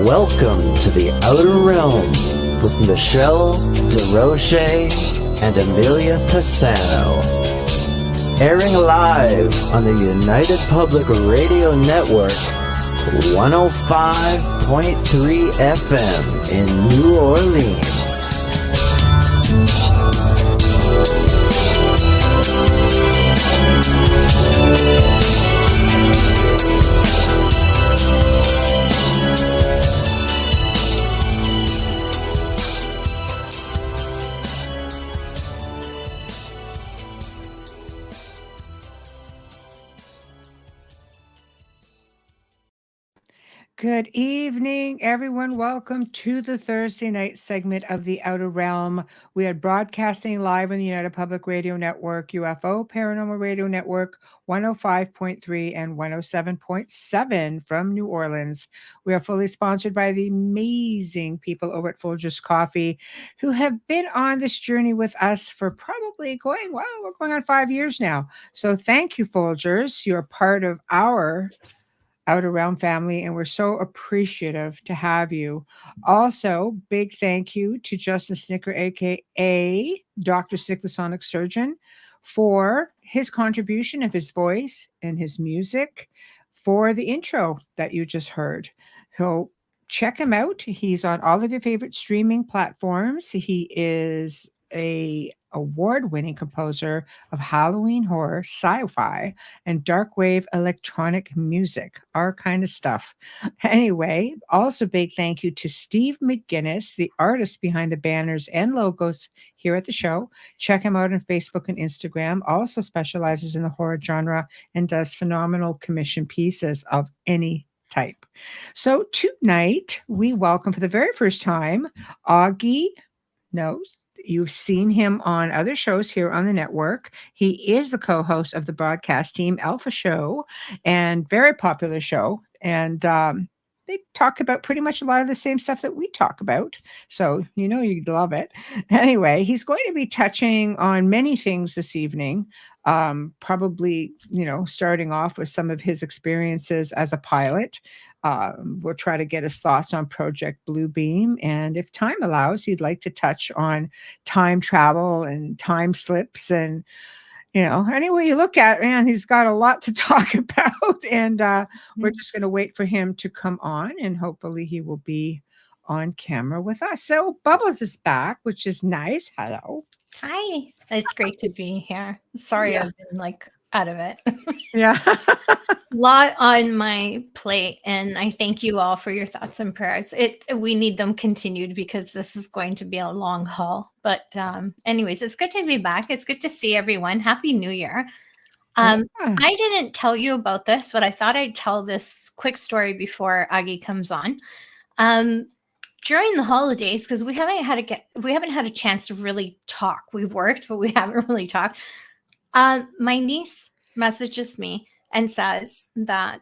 Welcome to the Outer Realm with Michelle DeRoche and Amelia Pisano. Airing live on the United Public Radio Network, 105.3 FM in New Orleans. Good evening, everyone. Welcome to the Thursday night segment of The Outer Realm. We are broadcasting live on the United Public Radio Network, UFO Paranormal Radio Network, 105.3 and 107.7 from New Orleans. We are fully sponsored by the amazing people over at Folgers Coffee, who have been on this journey with us for probably we're going on 5 years now. So thank you, Folgers. You're part of our Outer Realm family, and we're so appreciative to have you. Also, big thank you to Justin Snicker, aka Dr. Sick the Sonic Surgeon, for his contribution of his voice and his music for the intro that you just heard. So check him out. He's on all of your favorite streaming platforms. He is a award-winning composer of Halloween horror, sci-fi, and dark wave electronic music, our kind of stuff. Anyway, also big thank you to Steve McGinnis, the artist behind the banners and logos here at the show. Check him out on Facebook and Instagram. Also specializes in the horror genre and does phenomenal commission pieces of any type. So tonight we welcome for the very first time Aage Nost. You've seen him on other shows here on the network. He is the co-host of the broadcast team Alpha Show, and very popular show. And they talk about pretty much a lot of the same stuff that we talk about. So you know you'd love it. Anyway, he's going to be touching on many things this evening. Probably, starting off with some of his experiences as a pilot. We'll try to get his thoughts on Project Bluebeam, and if time allows, he'd like to touch on time travel and time slips, and any way you look at it, man, he's got a lot to talk about, and we're just going to wait for him to come on, and hopefully he will be on camera with us. So Bubbles is back, which is nice. Hello. Hi. It's great to be here. Sorry, I've been out of it. Yeah. Lot on my plate, and I thank you all for your thoughts and prayers. We need them continued because this is going to be a long haul. But anyways, it's good to be back. It's good to see everyone. Happy New Year. I didn't tell you about this, but I thought I'd tell this quick story before Aage comes on. During the holidays, because we haven't had a chance to really talk. We've worked, but we haven't really talked. My niece messages me and says that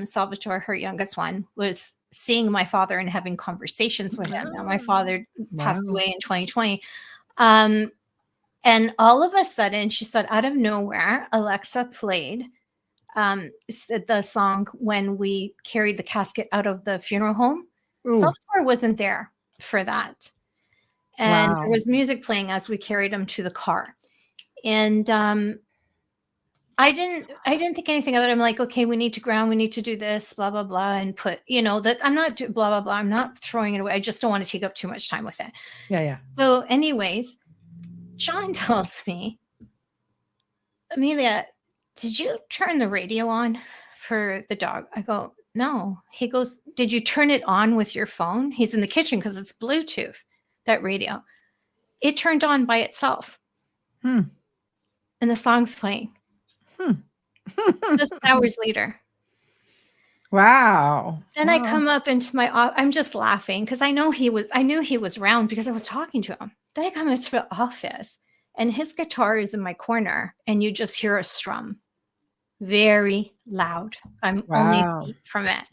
Salvatore, her youngest one, was seeing my father and having conversations with him. Now, my father passed away in 2020. And all of a sudden, she said, out of nowhere, Alexa played the song when we carried the casket out of the funeral home. Ooh. Salvatore wasn't there for that. And there was music playing as we carried him to the car. And I didn't think anything of it. I'm like, okay, we need to ground, we need to do this, blah, blah, blah. And put, that I'm not blah, blah, blah. I'm not throwing it away. I just don't want to take up too much time with it. Yeah. So anyways, John tells me, Amelia, did you turn the radio on for the dog? I go, no. He goes, did you turn it on with your phone? He's in the kitchen because it's Bluetooth, that radio. It turned on by itself. And the song's playing. This is hours later. Wow. Then I come up into I'm just laughing because I knew he was around because I was talking to him. Then I come into the office and his guitar is in my corner and you just hear a strum. Very loud. I'm only feet from it.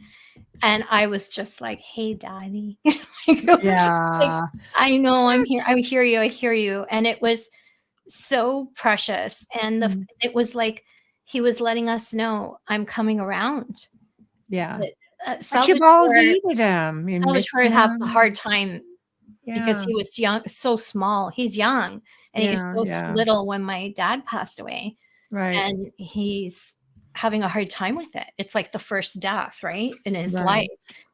And I was just like, hey, Daddy. I know I'm here. I hear you. And it was so precious. And it was like he was letting us know I'm coming around. Yeah. But you've all Salvatore needed him. You miss Salvatore have a hard him. time because Yeah. he was young, so small. He's young, and he was Yeah. so Yeah. little when my dad passed away, Right. and he's having a hard time with it. It's like the first death, right, in his life, Right.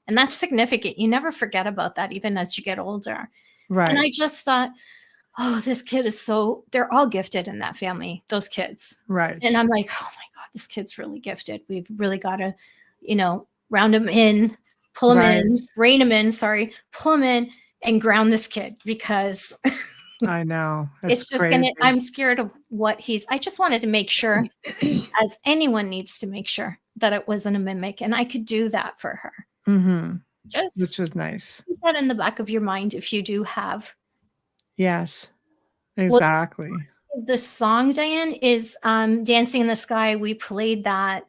and that's significant. You never forget about that, even as you get older. And Right. I just thought, oh, this kid is they're all gifted in that family, those kids. Right. And I'm like, oh my God, this kid's really gifted. We've really got to, round him in, pull him Right. in, rein him in, pull him in and ground this kid because I know. it's just crazy. I'm scared of I just wanted to make sure, as anyone needs to make sure, that it wasn't a mimic. And I could do that for her. Mm-hmm. Just Which was nice. keep that in the back of your mind if you do have. Yes, exactly. The song, Diane, is Dancing in the Sky. We played that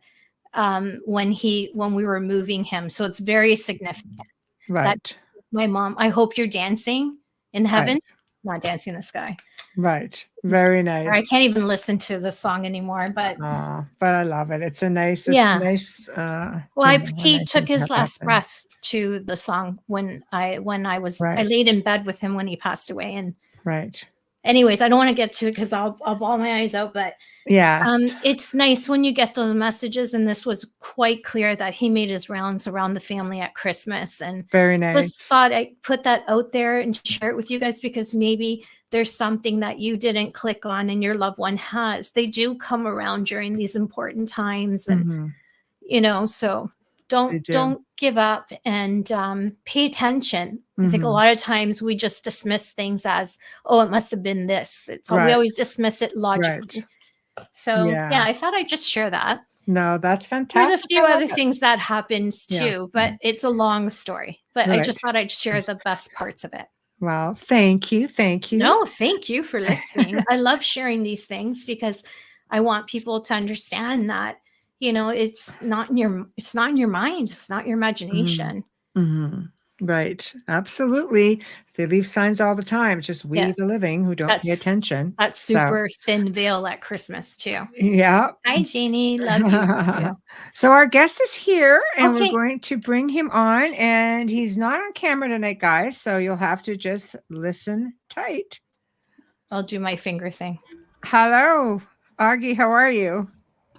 when we were moving him. So it's very significant. Right. That my mom, I hope you're dancing in heaven, Right. not dancing in the sky. Right. Very nice. I can't even listen to the song anymore, but I love it. It's a nice, yeah. Nice. Well, he took his last breath to the song when I laid in bed with him when he passed away. And right. Anyways, I don't want to get to it because I'll bawl my eyes out. But yeah, it's nice when you get those messages. And this was quite clear that he made his rounds around the family at Christmas. And very nice. Just thought I'd put that out there and share it with you guys because maybe there's something that you didn't click on and your loved one has. They do come around during these important times, and so don't give up and pay attention. I think a lot of times we just dismiss things as, oh, it must have been this. We always dismiss it logically. Right. So yeah, I thought I'd just share that. No, that's fantastic. There's a few other things that happens too, but it's a long story. But I just thought I'd share the best parts of it. Well, thank you. Thank you. No, thank you for listening. I love sharing these things because I want people to understand that, it's not in your mind. It's not your imagination. Mm-hmm. Right. Absolutely. They leave signs all the time. It's just we, the living, who don't pay attention. That super thin veil at Christmas too. Yeah. Hi, Janie. Love you. So our guest is here and we're going to bring him on, and he's not on camera tonight, guys. So you'll have to just listen tight. I'll do my finger thing. Hello, Aage. How are you?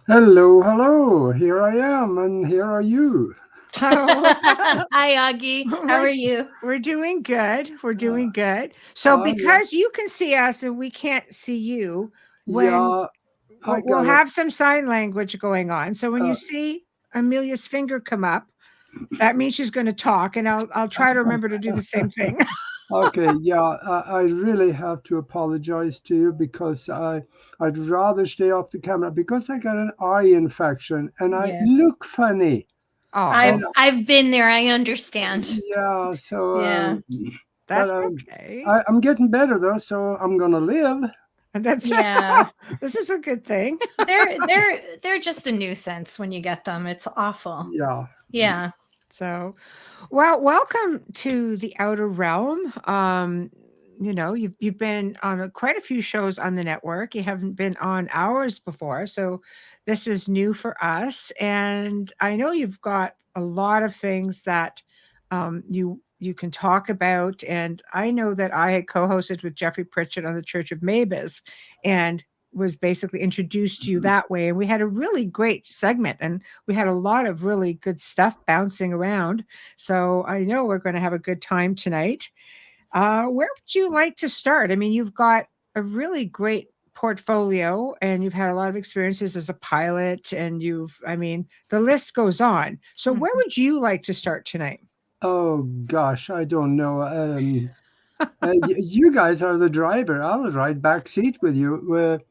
Hello. Here I am, and here are you. Hi, Aage. How are you? We're doing good. We're doing good. So because you can see us and we can't see you, we'll have some sign language going on. So when you see Amelia's finger come up, that means she's going to talk, and I'll try to remember to do the same thing. Okay, I really have to apologize to you because I'd rather stay off the camera because I got an eye infection and I look funny. Oh, I've been there. I understand. Yeah, so that's okay. I'm getting better though, so I'm gonna live. And that's this is a good thing. They're just a nuisance when you get them. It's awful. Yeah. So, well, welcome to the Outer Realm. You've been on quite a few shows on the network. You haven't been on ours before, so this is new for us. And I know you've got a lot of things that you can talk about. And I know that I had co-hosted with Jeffrey Pritchett on the Church of Mavis, and was basically introduced to you that way. And we had a really great segment, and we had a lot of really good stuff bouncing around. So I know we're going to have a good time tonight. Where would you like to start? I mean, you've got a really great portfolio, and you've had a lot of experiences as a pilot, and the list goes on. So where would you like to start tonight? Oh gosh, I don't know. You guys are the driver. I'll ride back seat with you.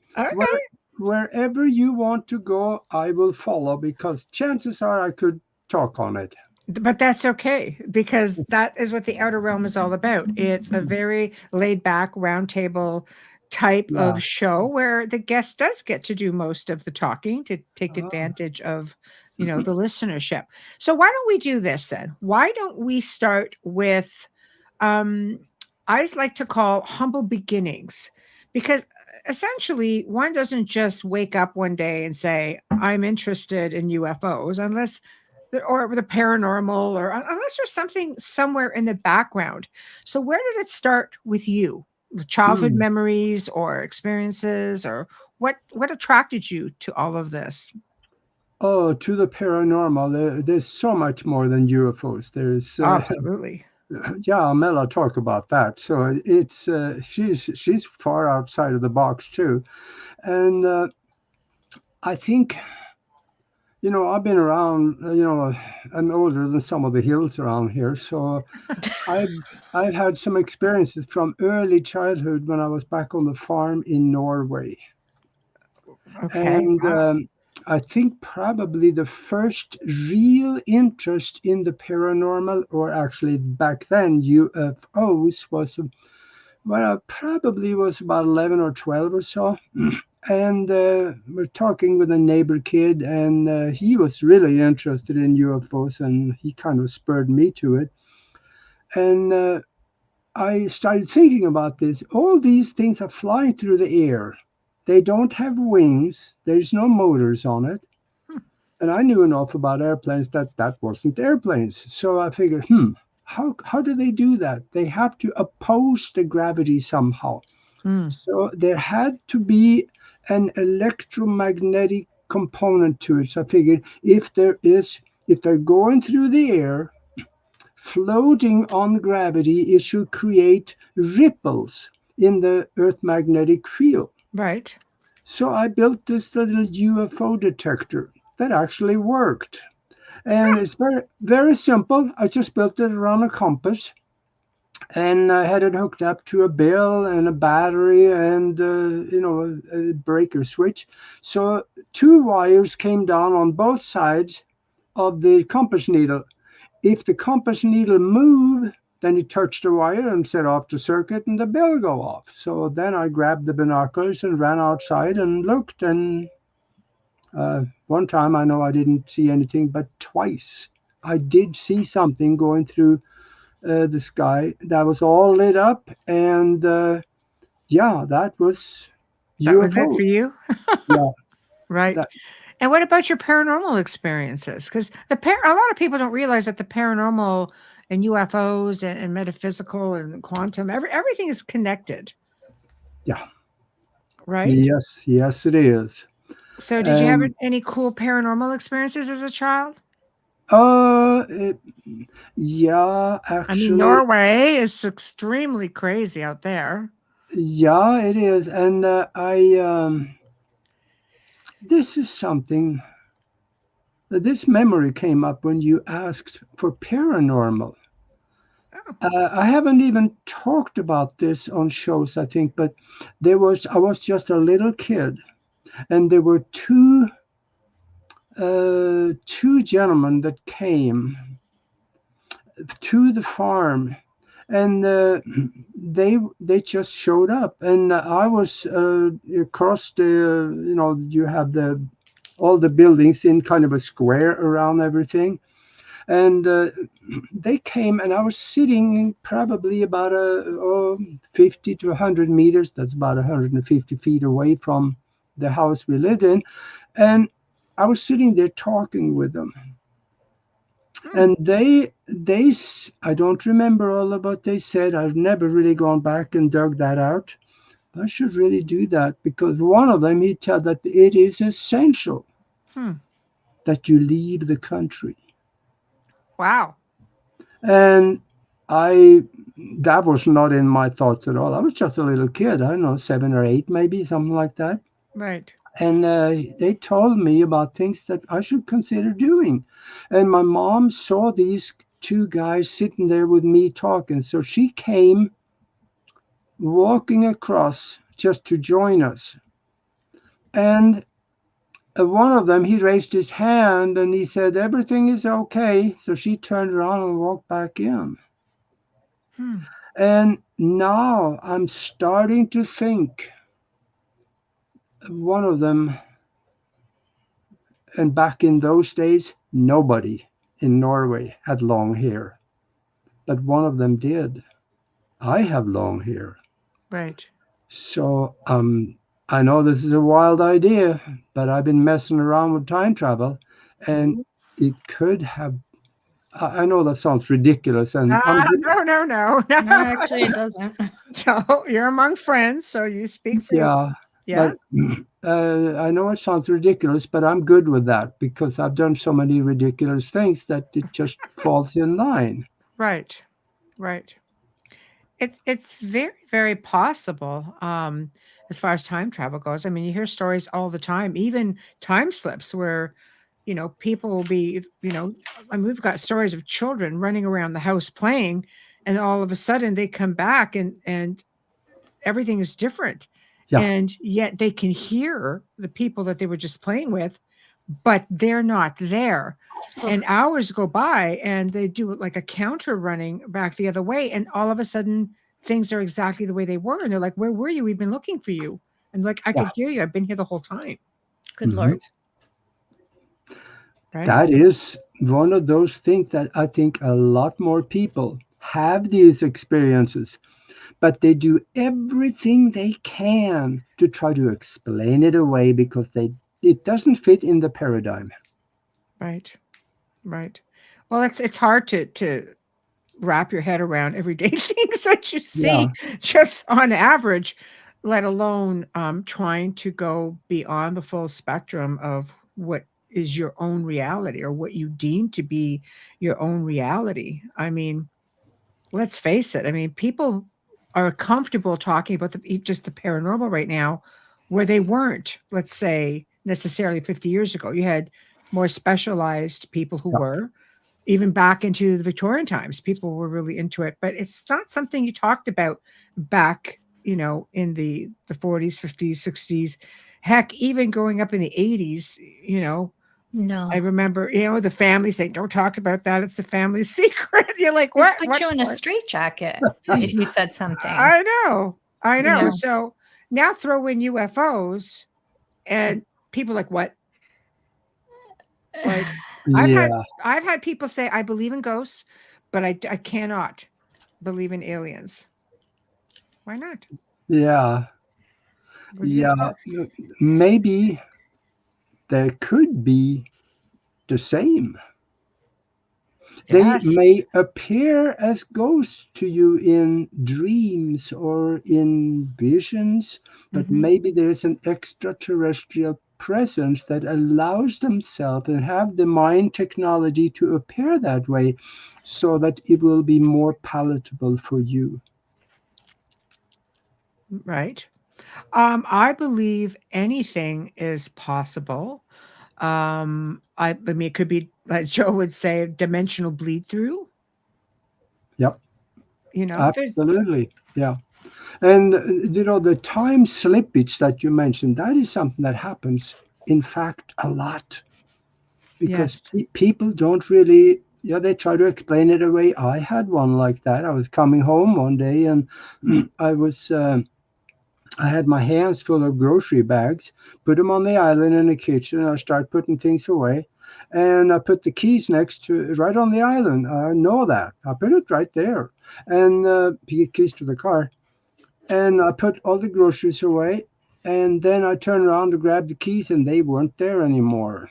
Wherever you want to go, I will follow, because chances are I could talk on it. But that's okay, because that is what the Outer Realm is all about. It's a very laid back roundtable type of show where the guest does get to do most of the talking to take advantage of, the listenership. So why don't we do this then? Why don't we start with, I like to call humble beginnings, because essentially one doesn't just wake up one day and say, I'm interested in UFOs, unless or the paranormal, or unless there's something somewhere in the background. So where did it start with you? With childhood memories or experiences, or what attracted you to all of this? Oh, to the paranormal, there's so much more than UFOs. There's Absolutely. yeah, Mela talk about that. So it's she's far outside of the box too, and I think, I've been around. I'm older than some of the hills around here, so I've had some experiences from early childhood when I was back on the farm in Norway, Okay. and Wow. I think probably the first real interest in the paranormal, or actually back then UFOs, was when I probably was about 11 or 12 or so. And we're talking with a neighbor kid, and he was really interested in UFOs, and he kind of spurred me to it. And I started thinking about this. All these things are flying through the air. They don't have wings. There's no motors on it. And I knew enough about airplanes that wasn't airplanes. So I figured, how do they do that? They have to oppose the gravity somehow. So there had to be an electromagnetic component to it. So I figured if they're going through the air, floating on gravity, it should create ripples in the Earth magnetic field. Right. So I built this little UFO detector that actually worked. And it's very, very simple. I just built it around a compass, and I had it hooked up to a bell and a battery and a breaker switch. So two wires came down on both sides of the compass needle. If the compass needle moved, then it touched the wire and set off the circuit, and the bell go off. So then I grabbed the binoculars and ran outside and looked, and one time I know I didn't see anything, but twice I did see something going through the sky that was all lit up, and yeah, that was That was it for UFO. you? Yeah, Right. that, And what about your paranormal experiences? Because a lot of people don't realize that the paranormal and UFOs and metaphysical and quantum, everything is connected, yeah, right? yes, it is. So, did you have And any cool paranormal experiences as a child? uh, it, yeah, I mean, actually, Norway is extremely crazy out there. yeah, it is. And I this is something. This memory came up when you asked for paranormal. I haven't even talked about this on shows, I think, but I was just a little kid, and there were two gentlemen that came to the farm, and they just showed up, and I was across the you have all the buildings in kind of a square around everything, and they came, and I was sitting probably about 50 to 100 meters. That's about 150 feet away from the house we lived in, and I was sitting there talking with them, and I don't remember all of what they said. I've never really gone back and dug that out. I should really do that, because one of them, he said that it is essential Hmm. that you leave the country. Wow. And I that was not in my thoughts at all. I was just a little kid, I don't know, 7 or 8 maybe, something like that. Right. And they told me about things that I should consider doing. And my mom saw these two guys sitting there with me talking. So she came walking across just to join us. And one of them, he raised his hand and he said, "Everything is okay." So she turned around and walked back in. Hmm. And now I'm starting to think one of them, and back in those days, nobody in Norway had long hair, but one of them did. I have long hair. Right. So I know this is a wild idea, but I've been messing around with time travel, and it could have. I know that sounds ridiculous, and No. No, actually, it doesn't. So you're among friends, so you speak for yeah, yeah. but I know it sounds ridiculous, but I'm good with that because I've done so many ridiculous things that it just falls in line. Right. It's very, very possible, as far as time travel goes. I mean, you hear stories all the time, even time slips where, people will be, I mean, we've got stories of children running around the house playing, and all of a sudden they come back and everything is different. Yeah, And yet they can hear the people that they were just playing with, but they're not there. And hours go by and they do like a counter running back the other way. And all of a sudden things are exactly the way they were. And they're like, where were you? We've been looking for you. And like, I yeah. could hear you. I've been here the whole time. Good Lord. Right. That is one of those things that I think a lot more people have these experiences, but they do everything they can to try to explain it away because it doesn't fit in the paradigm. Right. Well, it's hard to wrap your head around everyday things that you see just on average, let alone trying to go beyond the full spectrum of what is your own reality or what you deem to be your own reality. I mean, let's face it. I mean, people are comfortable talking about just the paranormal right now, where they weren't, let's say, necessarily 50 years ago. You had more specialized people who Yeah. were. Even back into the Victorian times, people were really into it, but it's not something you talked about back, in the 40s, 50s, 60s. Heck, even growing up in the 80s, No. I remember, the family saying, "Don't talk about that. It's a family secret." You're like, "What?" Put you in a straitjacket if you said something. I know. Yeah. So now throw in UFOs, and people are like, "What?" Like, Yeah, I've had people say, "I believe in ghosts, but I cannot believe in aliens." Why not? yeah, What do you yeah. Maybe there could be the same. They Yes. may appear as ghosts to you in dreams or in visions, but Mhm. maybe there's an extraterrestrial presence that allows themselves and have the mind technology to appear that way so that it will be more palatable for you. Right. I believe anything is possible. I mean, it could be, as Joe would say, dimensional bleed through. Yep, You know, there- absolutely. Yeah. And the time slippage that you mentioned, that is something that happens, in fact, a lot because yes. people don't really, yeah, they try to explain it away. I had one like that. I was coming home one day and I had my hands full of grocery bags, put them on the island in the kitchen, and I start putting things away. And I put the keys right on the island. I know that. I put it right there. And keys to the car. And I put all the groceries away. And then I turned around to grab the keys, and they weren't there anymore.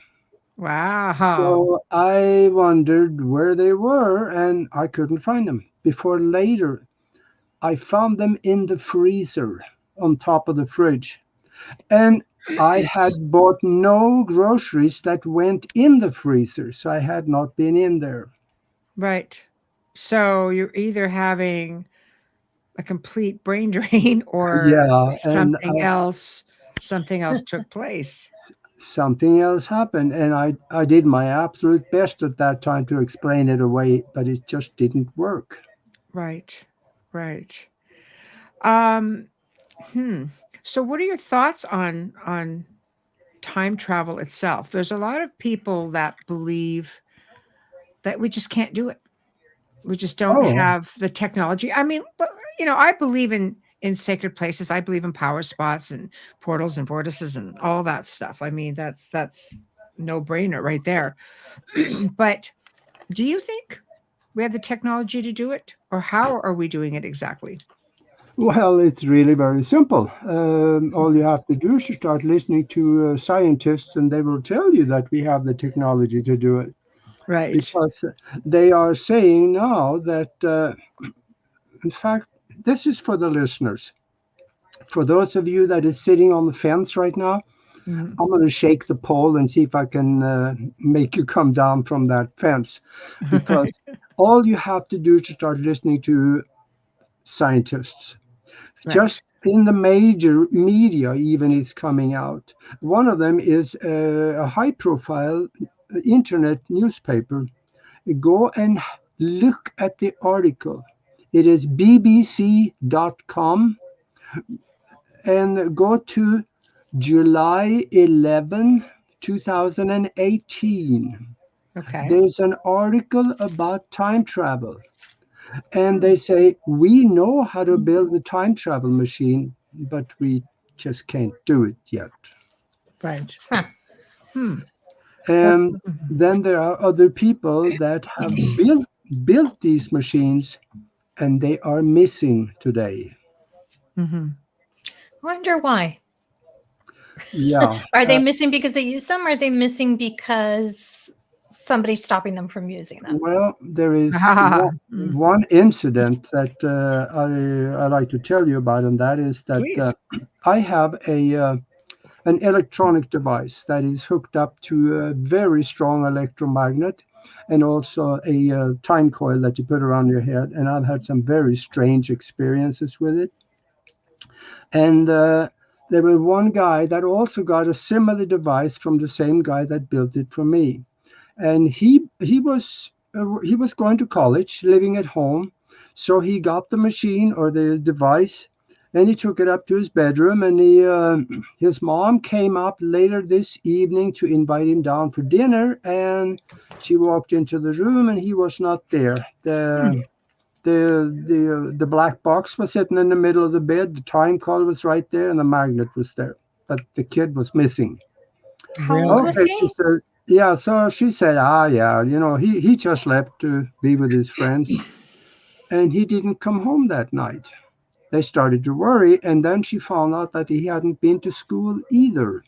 Wow. So I wondered where they were, and I couldn't find them. Before later, I found them in the freezer on top of the fridge. And I had bought no groceries that went in the freezer, so I had not been in there. Right. So you're either having a complete brain drain or Yeah, and something else took place. something else happened, and I did my absolute best at that time to explain it away, but it just didn't work. Right. Right. Um, So what are your thoughts on time travel itself? There's a lot of people that believe that we just can't do it. We just don't Oh, have the technology. I mean, but, I believe in sacred places. I believe in power spots and portals and vortices and all that stuff. I mean, that's no brainer right there. But do you think we have the technology to do it, or how are we doing it exactly? well, it's really very simple. All you have to do is to start listening to scientists, and they will tell you that we have the technology to do it. Right. because they are saying now that, in fact, this is for the listeners. For those of you that is sitting on the fence right now, Mm. I'm going to shake the pole and see if I can make you come down from that fence. Because all you have to do to start listening to scientists, Right. just in the major media, even it's coming out. One of them is a high profile internet newspaper. Go and look at the article. It is bbc.com, and go to July 11, 2018. Okay. There's an article about time travel. And Hmm. they say, we know how to build a time travel machine, but we just can't do it yet. Right. Huh. Hmm. And then there are other people that have built these machines, and they are missing today. Mm-hmm. Wonder why. Yeah. Are they missing because they use them? Or are they missing because somebody's stopping them from using them? Well, there is Mm. one incident that I like to tell you about, and that is that Please. I have an electronic device that is hooked up to a very strong electromagnet, and also a time coil that you put around your head. And I've had some very strange experiences with it. And there was one guy that also got a similar device from the same guy that built it for me. And he was going to college, living at home. So he got the machine or the device, and he took it up to his bedroom. And his mom came up later this evening to invite him down for dinner. And she walked into the room, and he was not there. The black box was sitting in the middle of the bed. The time coil was right there, and the magnet was there, but the kid was missing. How old Really? was Okay, she he? said, yeah. So she said, yeah, he just left to be with his friends, and he didn't come home that night. They started to worry, and then she found out that he hadn't been to school either.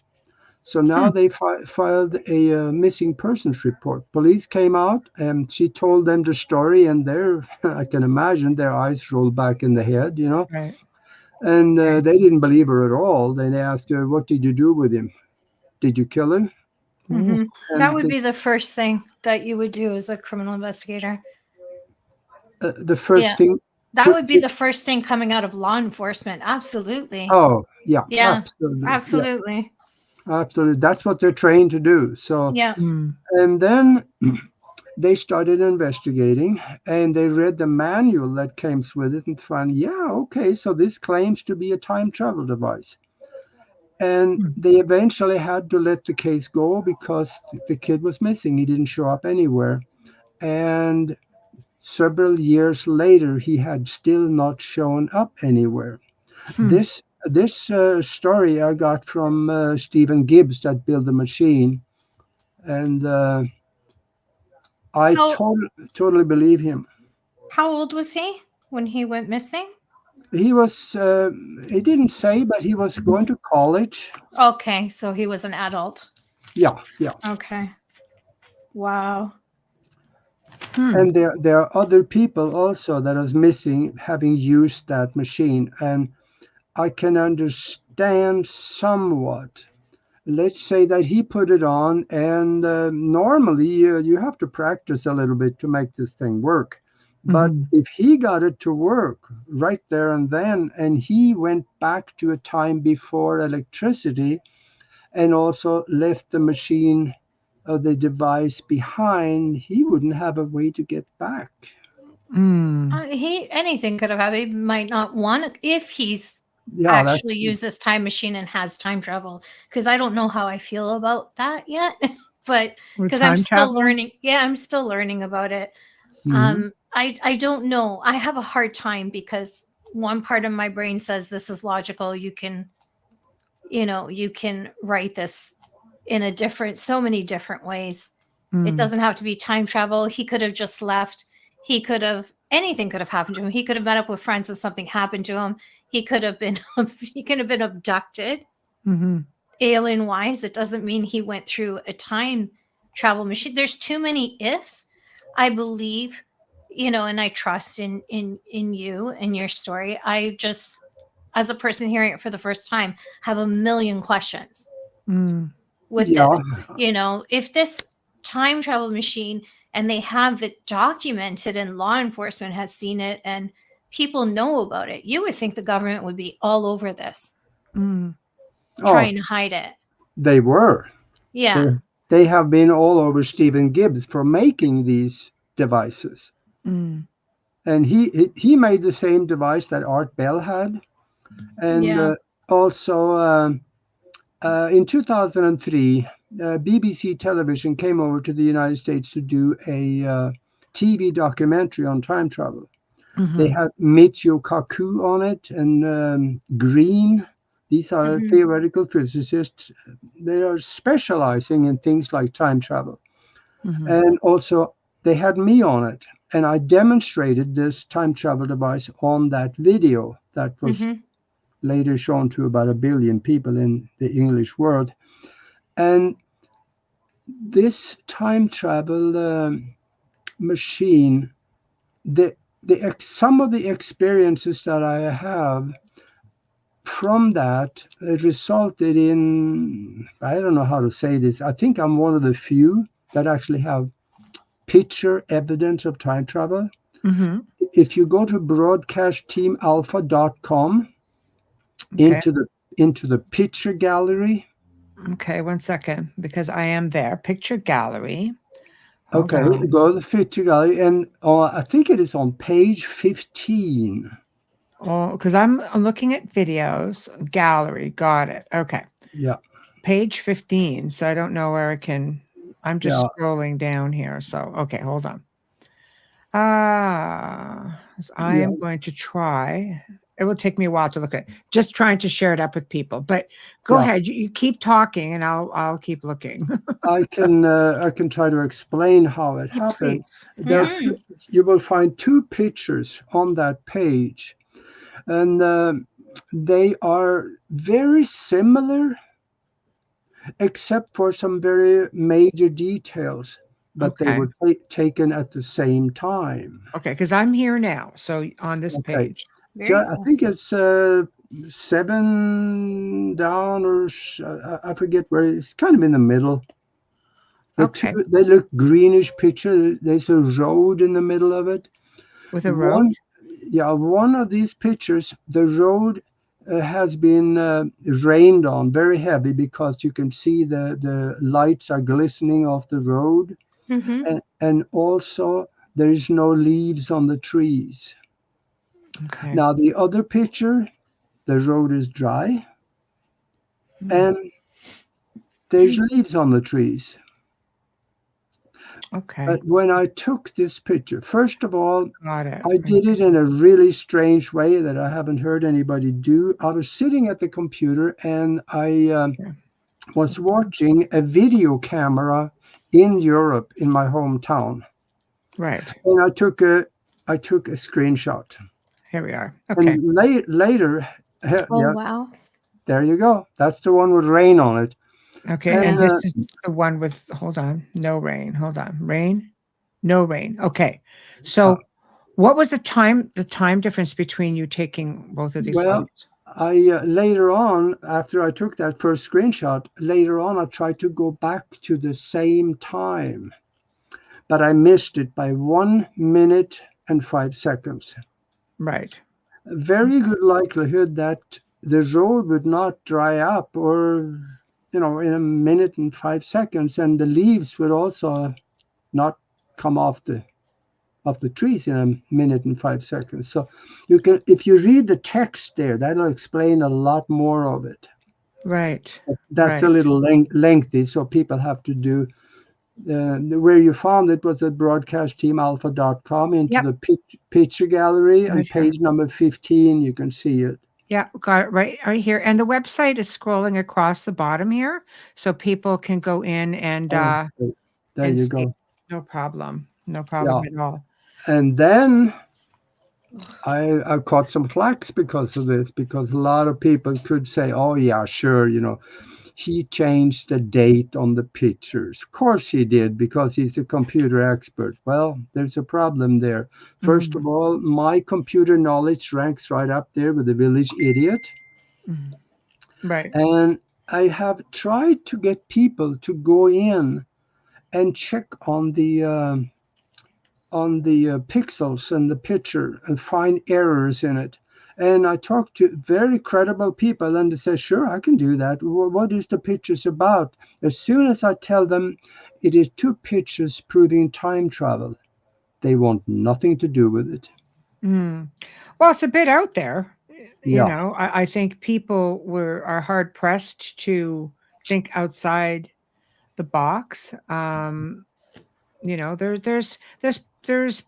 So now they filed a missing persons report. Police came out, and she told them the story, and I can imagine their eyes rolled back in the head, Right. and they didn't believe her at all. Then they asked her, "What did you do with him? Did you kill him?" Ooh. That And would be the first thing that you would do as a criminal investigator. the first Yeah. thing That would be the first thing coming out of law enforcement. Absolutely. oh yeah, Yeah. absolutely, Absolutely. absolutely. That's what they're trained to do. So, Yeah. Mm. and then they started investigating, and they read the manual that comes with it and found, yeah, okay, so this claims to be a time travel device. And they eventually had to let the case go because the kid was missing. He didn't show up anywhere. And several years later, he had still not shown up anywhere. Hmm. This story I got from Stephen Gibbs that built the machine, and I How totally believe him. how old was he when he went missing? He was he didn't say, but he was going to college. Okay, so he was an adult. Yeah. Okay. Wow. And there are other people also that is missing having used that machine, and I can understand somewhat. Let's say that he put it on, and normally you have to practice a little bit to make this thing work. But if he got it to work right there and then, and he went back to a time before electricity, and also left the machine or the device behind, he wouldn't have a way to get back. He anything could have happened. He might not want to, if he's Yeah, that's actually used this time machine and has time travel. Because I don't know how I feel about that yet. But With because I'm time still travel? learning. Yeah, I'm still learning about it. mhm. I don't know. I have a hard time because one part of my brain says this is logical. You can write this in so many different ways. It doesn't have to be time travel. He could have just left. Anything could have happened to him. He could have met up with friends and something happened to him. He could have been abducted. Mm-hmm. Alien wise, it doesn't mean he went through a time travel machine. There's too many ifs. I believe, and I trust in you and your story. I just, as a person hearing it for the first time, have a million questions with this. If this time travel machine, and they have it documented and law enforcement has seen it and people know about it, you would think the government would be all over this, trying to hide it. They were. Yeah. They have been all over Stephen Gibbs for making these devices. And he made the same device that Art Bell had. And also in 2003, BBC Television came over to the United States to do a TV documentary on time travel. They had Michio Kaku on it and Green. These are theoretical physicists. They are specializing in things like time travel. And also they had me on it. And I demonstrated this time travel device on that video that was later shown to about 1 billion people in the English world. And this time travel machine, some of the experiences that I have from that, it resulted in, I don't know how to say this, I think I'm one of the few that actually have picture evidence of time travel. If you go to broadcastteamalpha.com into the picture gallery. Okay, 1 second, because I am there. Picture gallery. Go to the picture gallery, and I think it is on page 15. Oh, because I'm looking at videos. Gallery, got it. Okay. Yeah. Page 15. So I don't know where it can. I'm just scrolling down here. So okay, hold on. I am going to try. It will take me a while to look at it. Just trying to share it up with people. But go ahead. You keep talking, and I'll keep looking. I can try to explain how it happened. You will find 2 pictures on that page, and they are very similar, except for some very major details. But they were taken at the same time. Okay, because I'm here now. So on this page. I think it's 7 down, or I forget where. It's kind of in the middle. They look greenish picture. There's a road in the middle of it. With a road? One of these pictures, the road has been rained on very heavy, because you can see the lights are glistening off the road. And also there is no leaves on the trees. Now the other picture, the road is dry and there's leaves on the trees. But when I took this picture, first of all, I did it in a really strange way that I haven't heard anybody do. I was sitting at the computer and I was watching a video camera in Europe, in my hometown. Right. And I took a screenshot. Here we are. Okay. And later, wow. There you go. That's the one with rain on it. Okay. And this is the one with, hold on, no rain. Hold on. Rain? No rain. Okay. So what was the time difference between you taking both of these photos? I later on, after I took that first screenshot, later on I tried to go back to the same time, but I missed it by 1 minute and 5 seconds. Right. Very good likelihood that the road would not dry up, or in 1 minute and 5 seconds, and the leaves would also not come off the trees in 1 minute and 5 seconds. So you can, if you read the text there, that'll explain a lot more of it. Right. That's a little lengthy, so people have to do. Where you found it was at broadcastteamalpha.com into the picture gallery, and page number 15, you can see it. Yeah, got it right here. And the website is scrolling across the bottom here, so people can go in and there you see. go. No problem. No problem at all. And then I caught some flack because of this, because a lot of people could say, oh yeah, sure, he changed the date on the pictures. Of course he did, because he's a computer expert. Well, there's a problem there. First of all, my computer knowledge ranks right up there with the village idiot. Right. And I have tried to get people to go in and check on the pixels in the picture and find errors in it. And I talked to very credible people, and they say, sure, I can do that. What is the pictures about? As soon as I tell them it is 2 pictures proving time travel, they want nothing to do with it. Well, it's a bit out there. You Yeah. know, I think people are hard pressed to think outside the box. You know, there's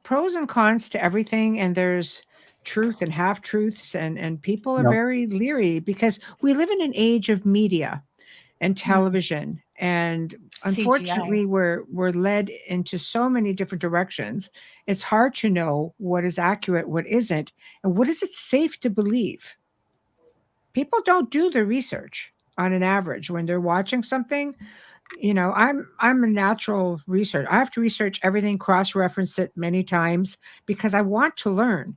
pros and cons to everything, and there's truth and half truths, and people are Yep. very leery because we live in an age of media and television, and unfortunately we're led into so many different directions. It's hard to know what is accurate, what isn't, and what is it safe to believe. People don't do the research on an average when they're watching something. You know, I'm a natural researcher. I have to research everything, cross-reference it many times because I want to learn.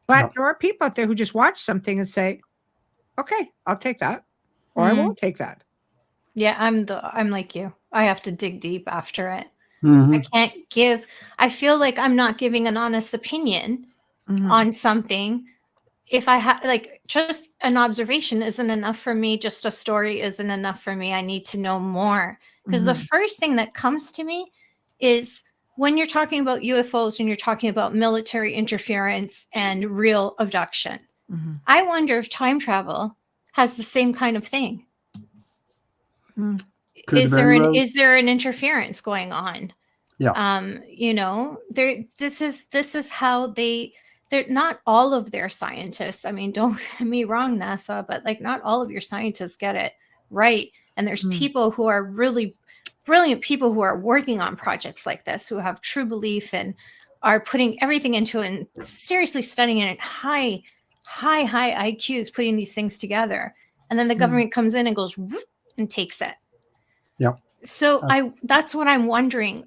But there are people out there who just watch something and say, okay, I'll take that, or I won't take that. Yeah, I'm like you. I have to dig deep after it. Mm-hmm. I feel like I'm not giving an honest opinion on something. If I have, like, just an observation isn't enough for me. Just a story isn't enough for me. I need to know more. Because the first thing that comes to me is when you're talking about UFOs and you're talking about military interference and real abduction. I wonder if time travel has the same kind of thing. Is there an interference going on? Yeah. You know, this is how they're not all of their scientists. I mean, don't get me wrong, NASA, but like not all of your scientists get it right. And there's people who are really brilliant people who are working on projects like this, who have true belief and are putting everything into it and seriously studying it at high IQs, putting these things together. And then the government comes in and goes whoop, and takes it. Yeah. So that's what I'm wondering,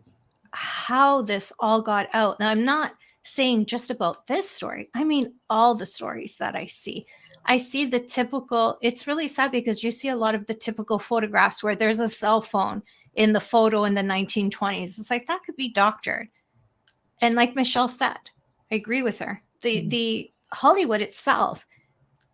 how this all got out. Now, I'm not saying just about this story. I mean, all the stories that I see. I see the typical, it's really sad because you see a lot of the typical photographs where there's a cell phone in the photo in the 1920s. It's like, that could be doctored. And like Michelle said, I agree with her. The Hollywood itself,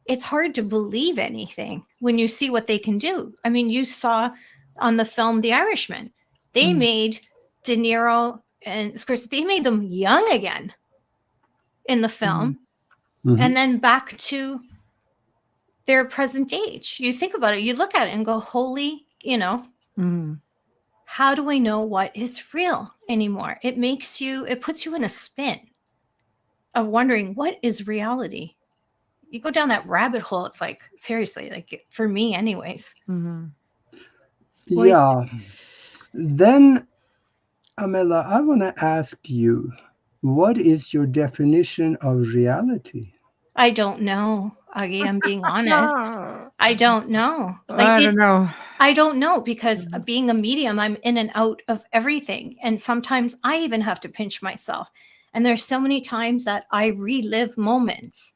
it's hard to believe anything when you see what they can do. I mean, you saw on the film The Irishman, they made De Niro and Scorsese, they made them young again in the film, and then back to their present age. You think about it, you look at it and go, holy, you know, how do I know what is real anymore? It puts you in a spin of wondering, what is reality? You go down that rabbit hole. It's like, seriously, like for me anyways. Yeah. Then, Amela, I want to ask you, what is your definition of reality? I don't know, Aage, I'm being honest. I don't know. I don't know. I don't know, because being a medium, I'm in and out of everything. And sometimes I even have to pinch myself. And there's so many times that I relive moments.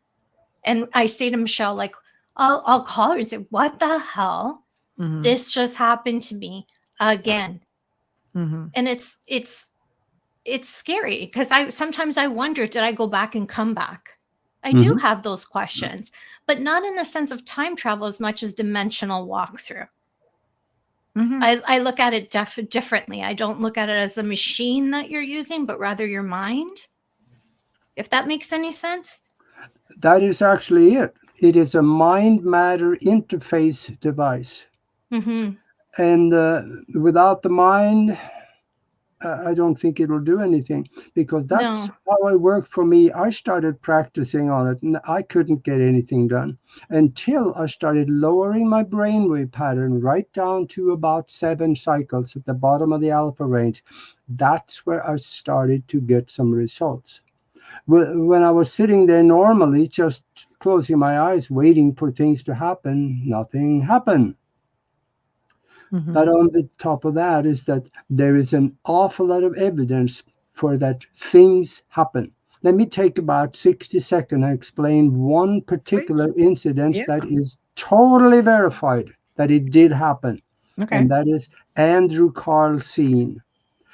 And I say to Michelle, like, I'll call her and say, what the hell? This just happened to me again. And it's scary, because sometimes I wonder, did I go back and come back? I do have those questions, but not in the sense of time travel as much as dimensional walkthrough. I look at it differently. I don't look at it as a machine that you're using, but rather your mind. If that makes any sense. That is actually it. It is a mind-matter interface device. And without the mind, I don't think it will do anything, because that's how it worked for me. I started practicing on it and I couldn't get anything done until I started lowering my brainwave pattern right down to about 7 cycles at the bottom of the alpha range. That's where I started to get some results. When I was sitting there normally, just closing my eyes, waiting for things to happen, nothing happened. But on the top of that is that there is an awful lot of evidence for that things happen. Let me take about 60 seconds and explain one particular incident that is totally verified that it did happen. Okay. And that is Andrew Carl Scene.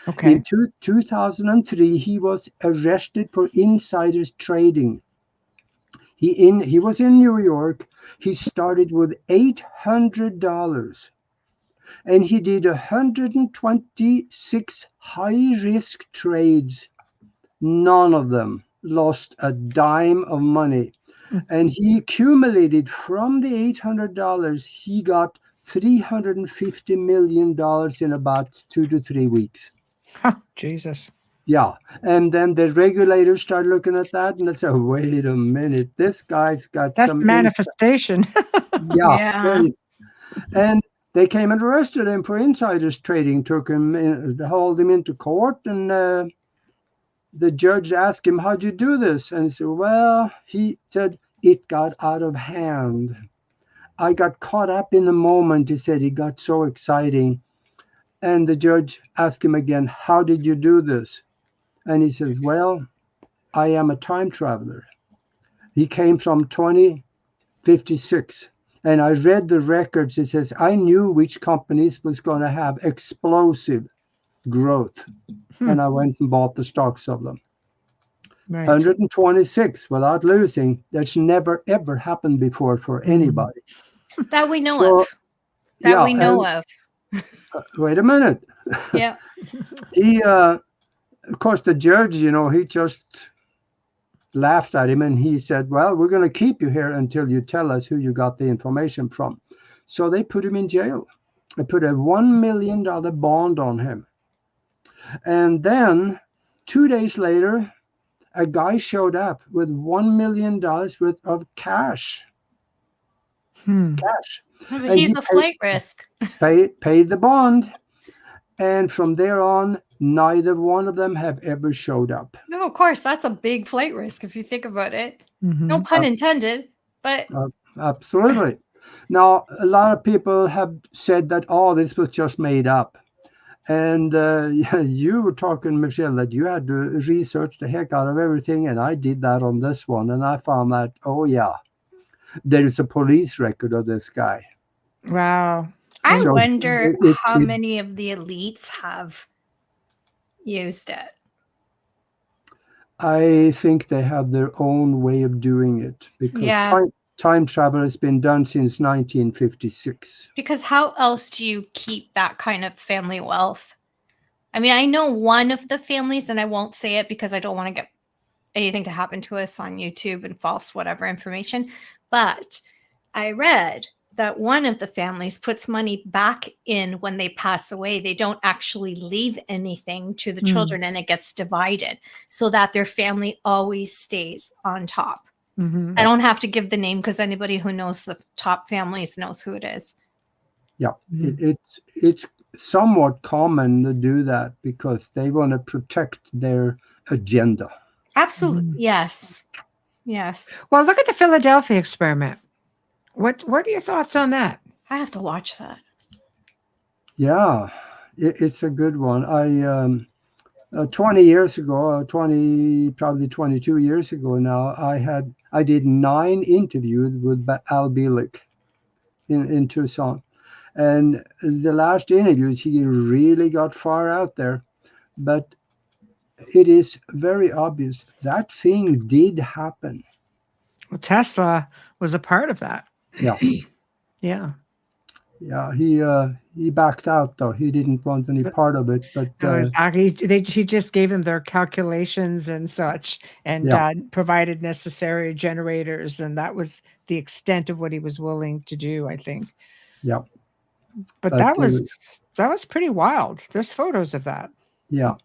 Okay. In 2003, he was arrested for insiders trading. He was in New York. He started with $800. And he did 126 high-risk trades. None of them lost a dime of money. And he accumulated from the $800, he got $350 million in about 2 to 3 weeks. Jesus. Yeah. And then the regulators started looking at that and they said, wait a minute, this guy's got That's some manifestation. Yeah. And they came and arrested him for insiders trading, took him in, hauled him into court, and the judge asked him, how'd you do this? And he said, well, he said, it got out of hand. I got caught up in the moment. He said, it got so exciting. And the judge asked him again, how did you do this? And he says, well, I am a time traveler. He came from 2056. And I read the records. It says, I knew which companies was going to have explosive growth. And I went and bought the stocks of them. Right. 126 without losing. That's never, ever happened before for anybody. That we know of. That we know of. Wait a minute. Yeah. He, of course, the judge, he just laughed at him and he said, well, we're going to keep you here until you tell us who you got the information from. So they put him in jail. They put a $1 million bond on him. And then 2 days later, a guy showed up with $1 million worth of cash. Cash. And He's a flight risk. Paid the bond. And from there on, neither one of them have ever showed up. No, of course, that's a big flight risk if you think about it. No pun intended, but absolutely. Now, a lot of people have said that, oh, this was just made up. And you were talking, Michelle, that you had to research the heck out of everything. And I did that on this one. And I found that, oh, yeah, there is a police record of this guy. Wow. I wonder how many of the elites have used it. I think they have their own way of doing it because time travel has been done since 1956. Because how else do you keep that kind of family wealth? I mean, I know one of the families, and I won't say it because I don't want to get anything to happen to us on YouTube and false whatever information, but I read that one of the families puts money back in when they pass away. They don't actually leave anything to the children and it gets divided so that their family always stays on top. I don't have to give the name because anybody who knows the top families knows who it is. Yeah, it's somewhat common to do that because they want to protect their agenda. Absolutely. Yes. Yes. Well, look at the Philadelphia experiment. What are your thoughts on that? I have to watch that. Yeah, it's a good one. I 20 years ago, probably 22 years ago now, I did 9 interviews with Al Bielek in Tucson. And the last interviews, he really got far out there. But it is very obvious that thing did happen. Well, Tesla was a part of that. Yeah. Yeah. Yeah, he backed out though. He didn't want any part of it. But no, exactly. He just gave him their calculations and such, and provided necessary generators, and that was the extent of what he was willing to do, I think. Yeah. But that was pretty wild. There's photos of that. Yeah.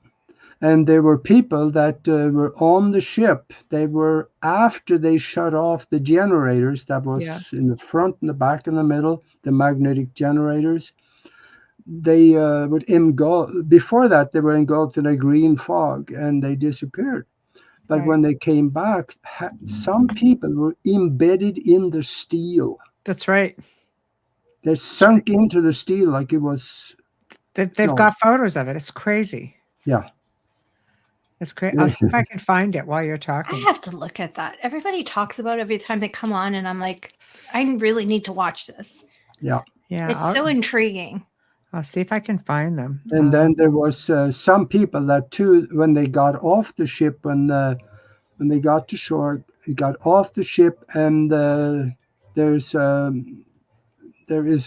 And there were people that were on the ship. They were after they shut off the generators that was in the front and the back and the middle, the magnetic generators. They would engulf. Before that, they were engulfed in a green fog and they disappeared. But when they came back, some people were embedded in the steel. That's right. They sunk into the steel like it was. They've got photos of it. It's crazy. Yeah. It's crazy. I'll see if I can find it while you're talking. I have to look at that. Everybody talks about it every time they come on, and I'm like, I really need to watch this. Yeah. Yeah. It's so intriguing. I'll see if I can find them. And then there was some people that too, when they got off the ship, when they got to shore, got off the ship, and there is a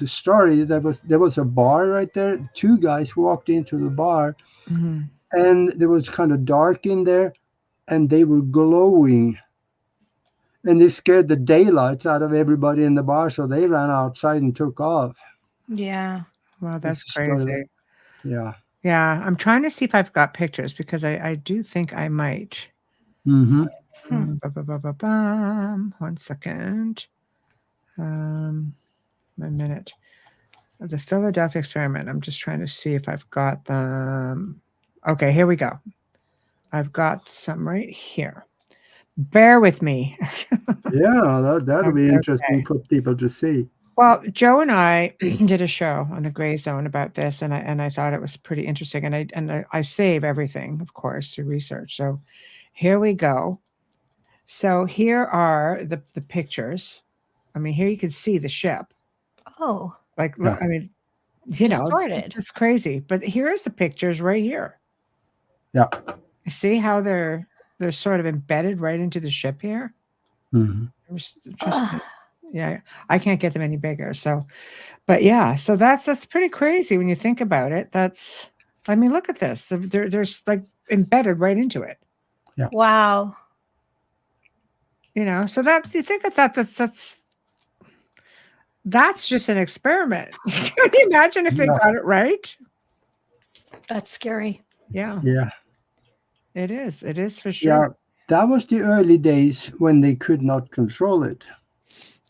story. There was a bar right there. Two guys walked into the bar, and there was kind of dark in there, and they were glowing, and they scared the daylights out of everybody in the bar, so they ran outside and took off. Yeah. Wow, that's crazy. Yeah. Yeah, I'm trying to see if I've got pictures because I do think I might. Mm-hmm. One second. A minute. The Philadelphia experiment. I'm just trying to see if I've got them. Okay, here we go. I've got some right here. Bear with me. Yeah, that'll be interesting for people to see. Well, Joe and I did a show on the Gray Zone about this, and I thought it was pretty interesting. And I save everything, of course, through research. So here we go. So here are the pictures. I mean, here you can see the ship. Oh. Like, Yeah. I mean, It's distorted. It's crazy. But here's the pictures right here. Yeah. See how they're sort of embedded right into the ship here? Mm-hmm. Yeah, I can't get them any bigger. So, but yeah, so that's pretty crazy when you think about it. I mean, look at this. They're like embedded right into it. Yeah. Wow. You know, so you think that's just an experiment. Can you imagine if they got it right? That's scary. Yeah. Yeah. It is. It is for sure. Yeah. That was the early days when they could not control it.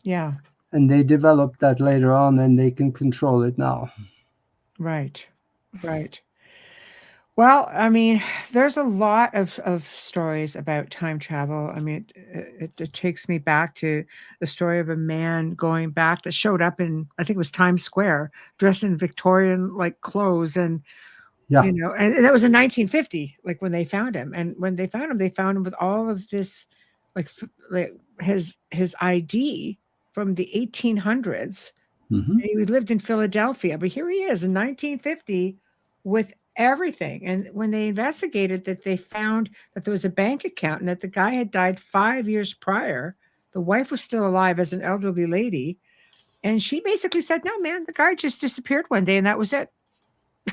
Yeah. And they developed that later on, and they can control it now. Right. Right. Well, I mean, there's a lot of stories about time travel. I mean, it takes me back to the story of a man going back that showed up in, I think it was Times Square, dressed in Victorian like clothes, and Yeah. you know, and that was in 1950, like when they found him. And when they found him with all of this, like his ID from the 1800s. Mm-hmm. He lived in Philadelphia, but here he is in 1950 with everything. And when they investigated that, they found that there was a bank account and that the guy had died 5 years prior. The wife was still alive as an elderly lady. And she basically said, no, man, the guy just disappeared one day and that was it.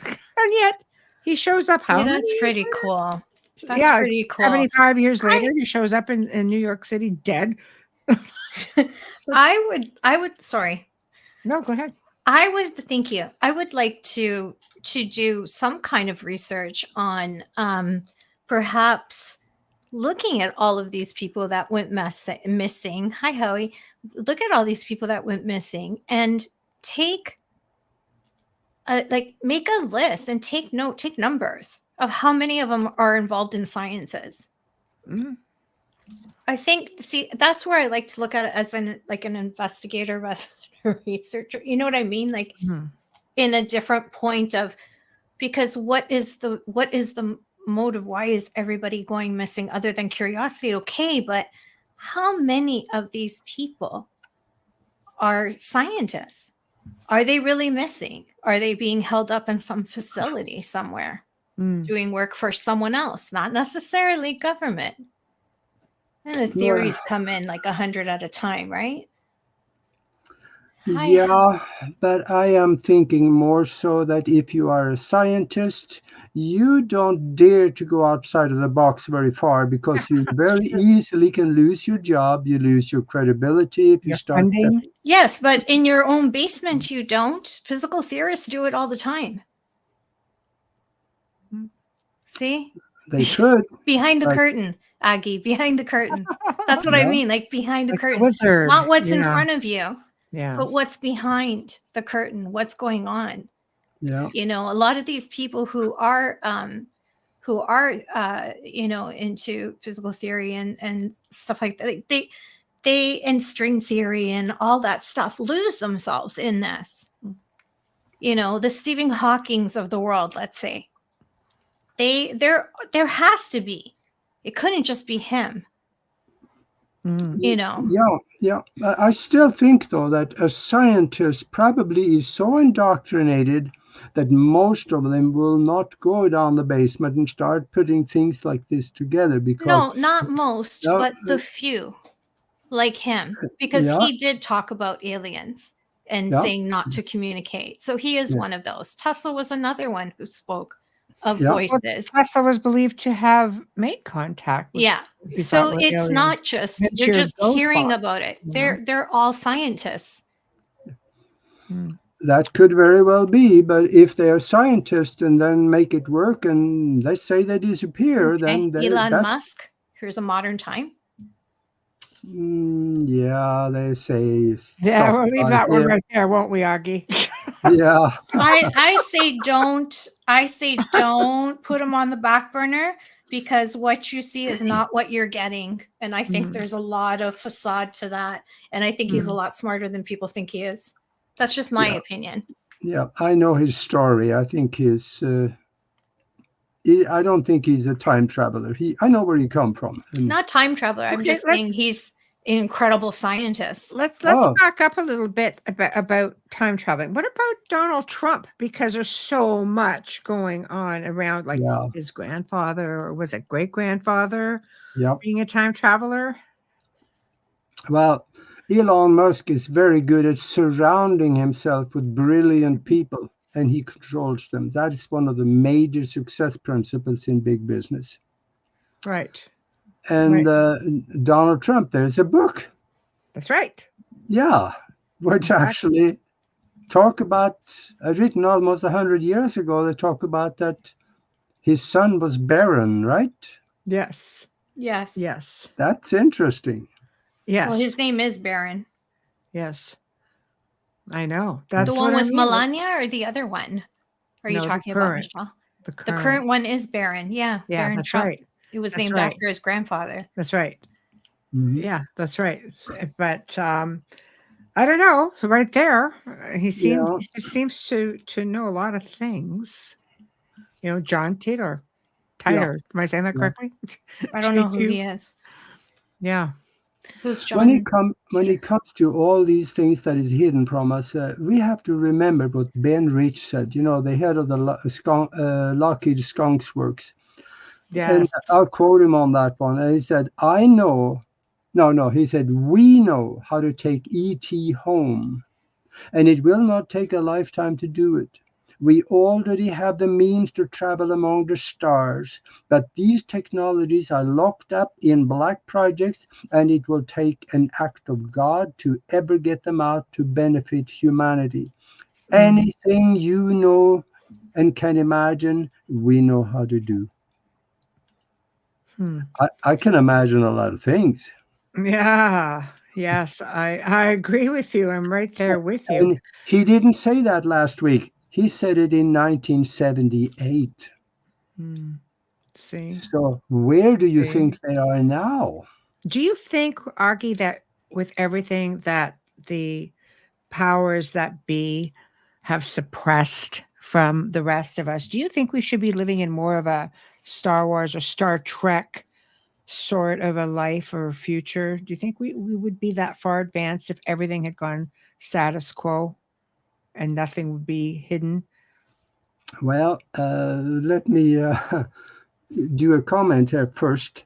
And yet he shows up. Yeah, that's pretty cool. That's pretty cool. 75 years later, he shows up in New York City dead. I would, sorry. No, go ahead. Thank you. I would like to do some kind of research on perhaps looking at all of these people that went missing. Hi, Howie. Look at all these people that went missing and make a list and take numbers of how many of them are involved in sciences. Mm-hmm. I think, that's where I like to look at it as an investigator rather than a researcher. You know what I mean? Like in a different point of, because what is the motive? Why is everybody going missing other than curiosity? Okay, but how many of these people are scientists? Are they really missing? Are they being held up in some facility somewhere doing work for someone else, not necessarily government? And the theories come in like 100 at a time, right? Yeah, but I am thinking more so that if you are a scientist, you don't dare to go outside of the box very far because you very easily can lose your job. You lose your credibility if you start. Yes, but in your own basement, you don't. Physical theorists do it all the time. See? They could. Behind the curtain, Aggie, behind the curtain. That's what I mean, like behind the curtain. Wizard. Not what's in front of you. Yeah. But what's behind the curtain? What's going on? Yeah. You know, a lot of these people who are into physical theory and stuff like that, they and string theory and all that stuff lose themselves in this. You know, the Stephen Hawkings of the world, let's say. There has to be. It couldn't just be him. You know. Yeah. I still think, though, that a scientist probably is so indoctrinated that most of them will not go down the basement and start putting things like this together. Because No, not most, but the few, like him, because he did talk about aliens and saying not to communicate. So he is one of those. Tesla was another one who spoke of voices. Well, Tesla was believed to have made contact with so it's aliens. not just you're just hearing about it. They're all scientists. That could very well be, but if they're scientists and then make it work and let's say they disappear, then Elon Musk, here's a modern time. Yeah, they say. Yeah, we'll leave that one right there, won't we, Aage? Yeah. I say don't put them on the back burner, because what you see is not what you're getting. And I think there's a lot of facade to that. And I think he's a lot smarter than people think he is. That's just my opinion. Yeah, I know his story. I think I don't think he's a time traveler. I know where he come from. Not time traveler. I'm just saying he's an incredible scientist. Let's back up a little bit about time traveling. What about Donald Trump? Because there's so much going on around, like his grandfather, or was it great-grandfather being a time traveler? Well, Elon Musk is very good at surrounding himself with brilliant people, and he controls them. That is one of the major success principles in big business. Right. And Donald Trump, there's a book. That's right. Yeah, which actually talk about, written almost 100 years ago, they talk about that his son was barren, right? Yes. That's interesting. Yes. Well, his name is Baron. Yes. I know. That's the one with Melania, or the other one? Are you talking about, Michelle? The current one is Baron. Yeah. Baron that's Trump. right. It was named after his grandfather. That's right. Mm-hmm. Yeah, that's right. But I don't know. So right there, he seems to know a lot of things. You know, John Titor. Am I saying that correctly? I don't know who he is. Yeah. Who's John? When it comes to all these things that is hidden from us, we have to remember what Ben Rich said. You know, the head of the Lockheed Skunks Works. Yes. And I'll quote him on that one. And he said, he said, we know how to take E.T. home, and it will not take a lifetime to do it. We already have the means to travel among the stars, but these technologies are locked up in black projects, and it will take an act of God to ever get them out to benefit humanity. Anything you know and can imagine, we know how to do. I can imagine a lot of things. Yeah. Yes, I agree with you. I'm right there with you. And he didn't say that last week. He said it in 1978. See. So where do you think they are now? Do you think, Aage, that with everything that the powers that be have suppressed from the rest of us, do you think we should be living in more of a Star Wars or Star Trek sort of a life or future? Do you think we would be that far advanced if everything had gone status quo and nothing would be hidden? Well, let me do a comment here first.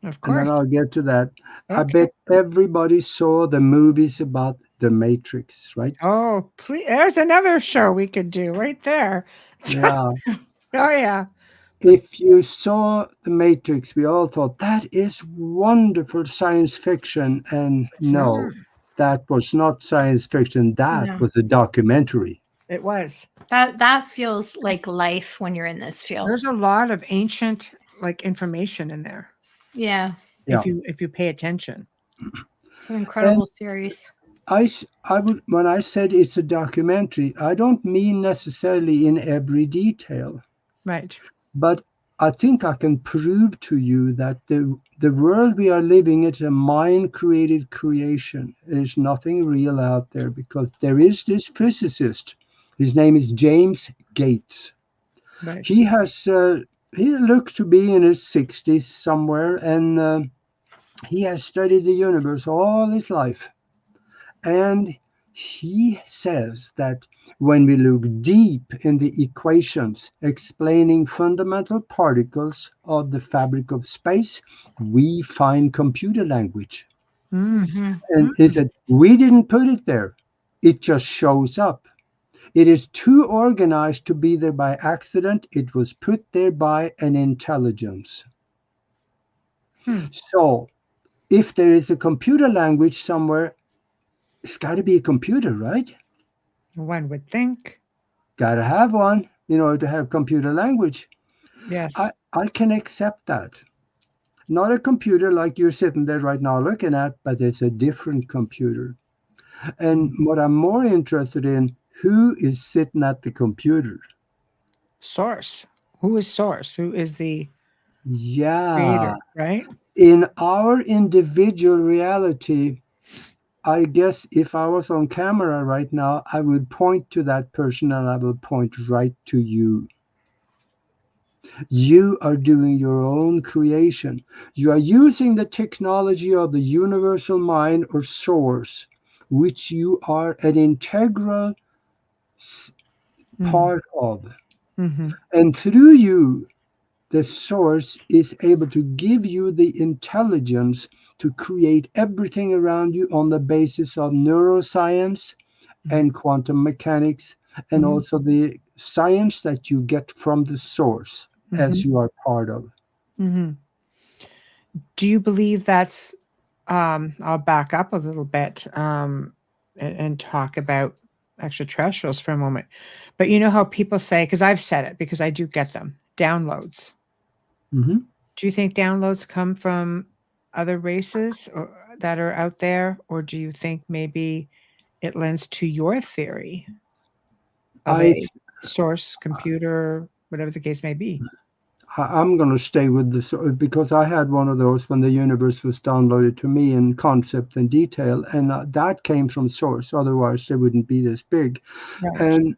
Of course. And then I'll get to that. Okay. I bet everybody saw the movies about the Matrix, right? Oh, please. There's another show we could do right there. Yeah. Oh, yeah. If you saw the Matrix, we all thought that is wonderful science fiction. And that was not science fiction. That was a documentary. It was. That feels like life when you're in this field. There's a lot of ancient information in there. Yeah. If you pay attention. It's an incredible series. I would, when I said it's a documentary, I don't mean necessarily in every detail. Right. But I think I can prove to you that the world we are living is a mind-created creation. There's nothing real out there, because there is this physicist. His name is James Gates. Right. He has he looks to be in his 60s somewhere, and he has studied the universe all his life. And he says that when we look deep in the equations explaining fundamental particles of the fabric of space, we find computer language. Mm-hmm. And he said, we didn't put it there. It just shows up. It is too organized to be there by accident. It was put there by an intelligence. So if there is a computer language somewhere, it's got to be a computer, right? One would think. Got to have one in order to have computer language. Yes. I can accept that. Not a computer like you're sitting there right now looking at, but it's a different computer. And what I'm more interested in, who is sitting at the computer? Source. Who is source? Who is the Yeah. creator, right? In our individual reality, I guess if I was on camera right now, I would point to that person and I will point right to you. You are doing your own creation. You are using the technology of the universal mind or source, which you are an integral part of. Mm-hmm. And through you, the source is able to give you the intelligence to create everything around you on the basis of neuroscience and quantum mechanics, and also the science that you get from the source as you are part of. Mm-hmm. Do you believe that's, I'll back up a little bit and talk about extraterrestrials for a moment. But you know how people say, because I've said it, because I do get them, downloads. Mm-hmm. Do you think downloads come from other races or, that are out there? Or do you think maybe it lends to your theory of a source, computer, whatever the case may be? I'm going to stay with this because I had one of those when the universe was downloaded to me in concept and detail, and that came from source. Otherwise, they wouldn't be this big. Right. And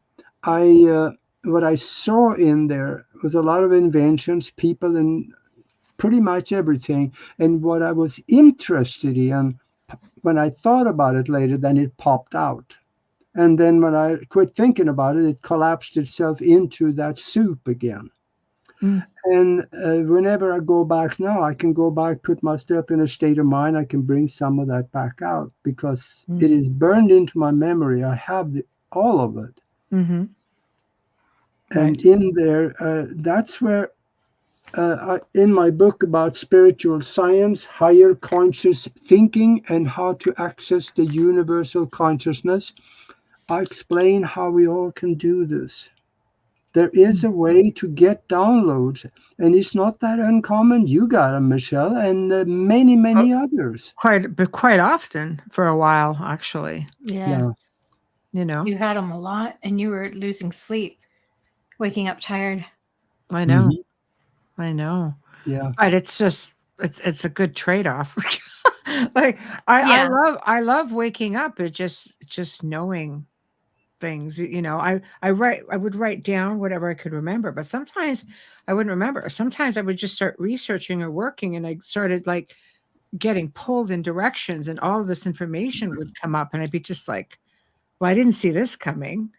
what I saw in there was a lot of inventions, people, and pretty much everything. And what I was interested in, when I thought about it later, then it popped out. And then when I quit thinking about it, it collapsed itself into that soup again. And whenever I go back now, I can go back, put myself in a state of mind. I can bring some of that back out because it is burned into my memory. I have all of it. Mm-hmm. And in there, that's where, in my book about spiritual science, higher conscious thinking, and how to access the universal consciousness, I explain how we all can do this. There is a way to get downloads, and it's not that uncommon. You got them, Michelle, and many others. Quite often for a while, actually. Yeah. You know, you had them a lot, and you were losing sleep, waking up tired. I know. Mm-hmm. I know. Yeah. But it's just it's a good trade-off. Like I love waking up. It just knowing things, you know. I would write down whatever I could remember, but sometimes I wouldn't remember. Sometimes I would just start researching or working, and I started like getting pulled in directions, and all of this information would come up, and I'd be just like, well, I didn't see this coming.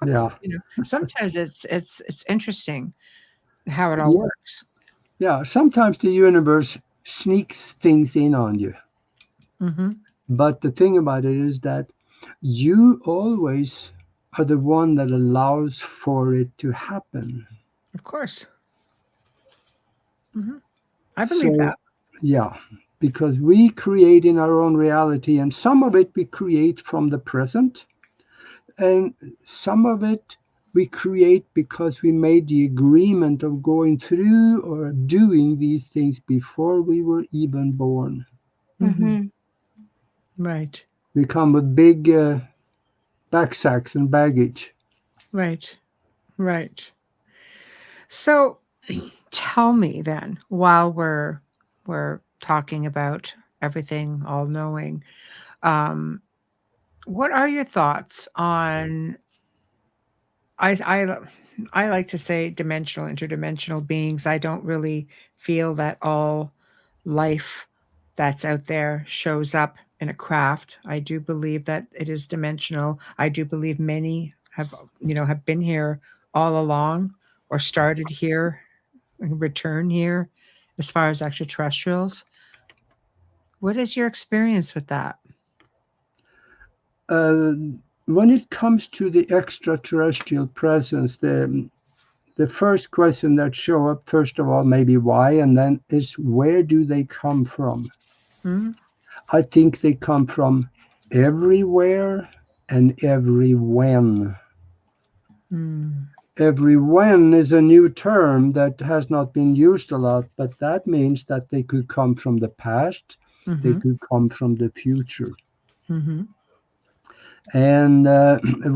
Yeah. You know, sometimes it's interesting how it all works. Yeah. Sometimes the universe sneaks things in on you. Mm-hmm. But the thing about it is that you always are the one that allows for it to happen. Of course. Mm-hmm. I believe that. Yeah, because we create in our own reality, and some of it we create from the present, and some of it we create because we made the agreement of going through or doing these things before we were even born. Mm-hmm. Right. We come with big backsacks and baggage. Right. So tell me then, while we're talking about everything all knowing, what are your thoughts on I I like to say dimensional, interdimensional beings. I don't really feel that all life that's out there shows up in a craft. I do believe that it is dimensional. I do believe many have been here all along or started here and return here as far as extraterrestrials. What is your experience with that? When it comes to the extraterrestrial presence, the first question that show up, first of all, maybe why, and then is where do they come from? Hmm? I think they come from everywhere and every when. Mm. Every when is a new term that has not been used a lot, but that means that they could come from the past, they Hmm. could come from the future. Hmm. And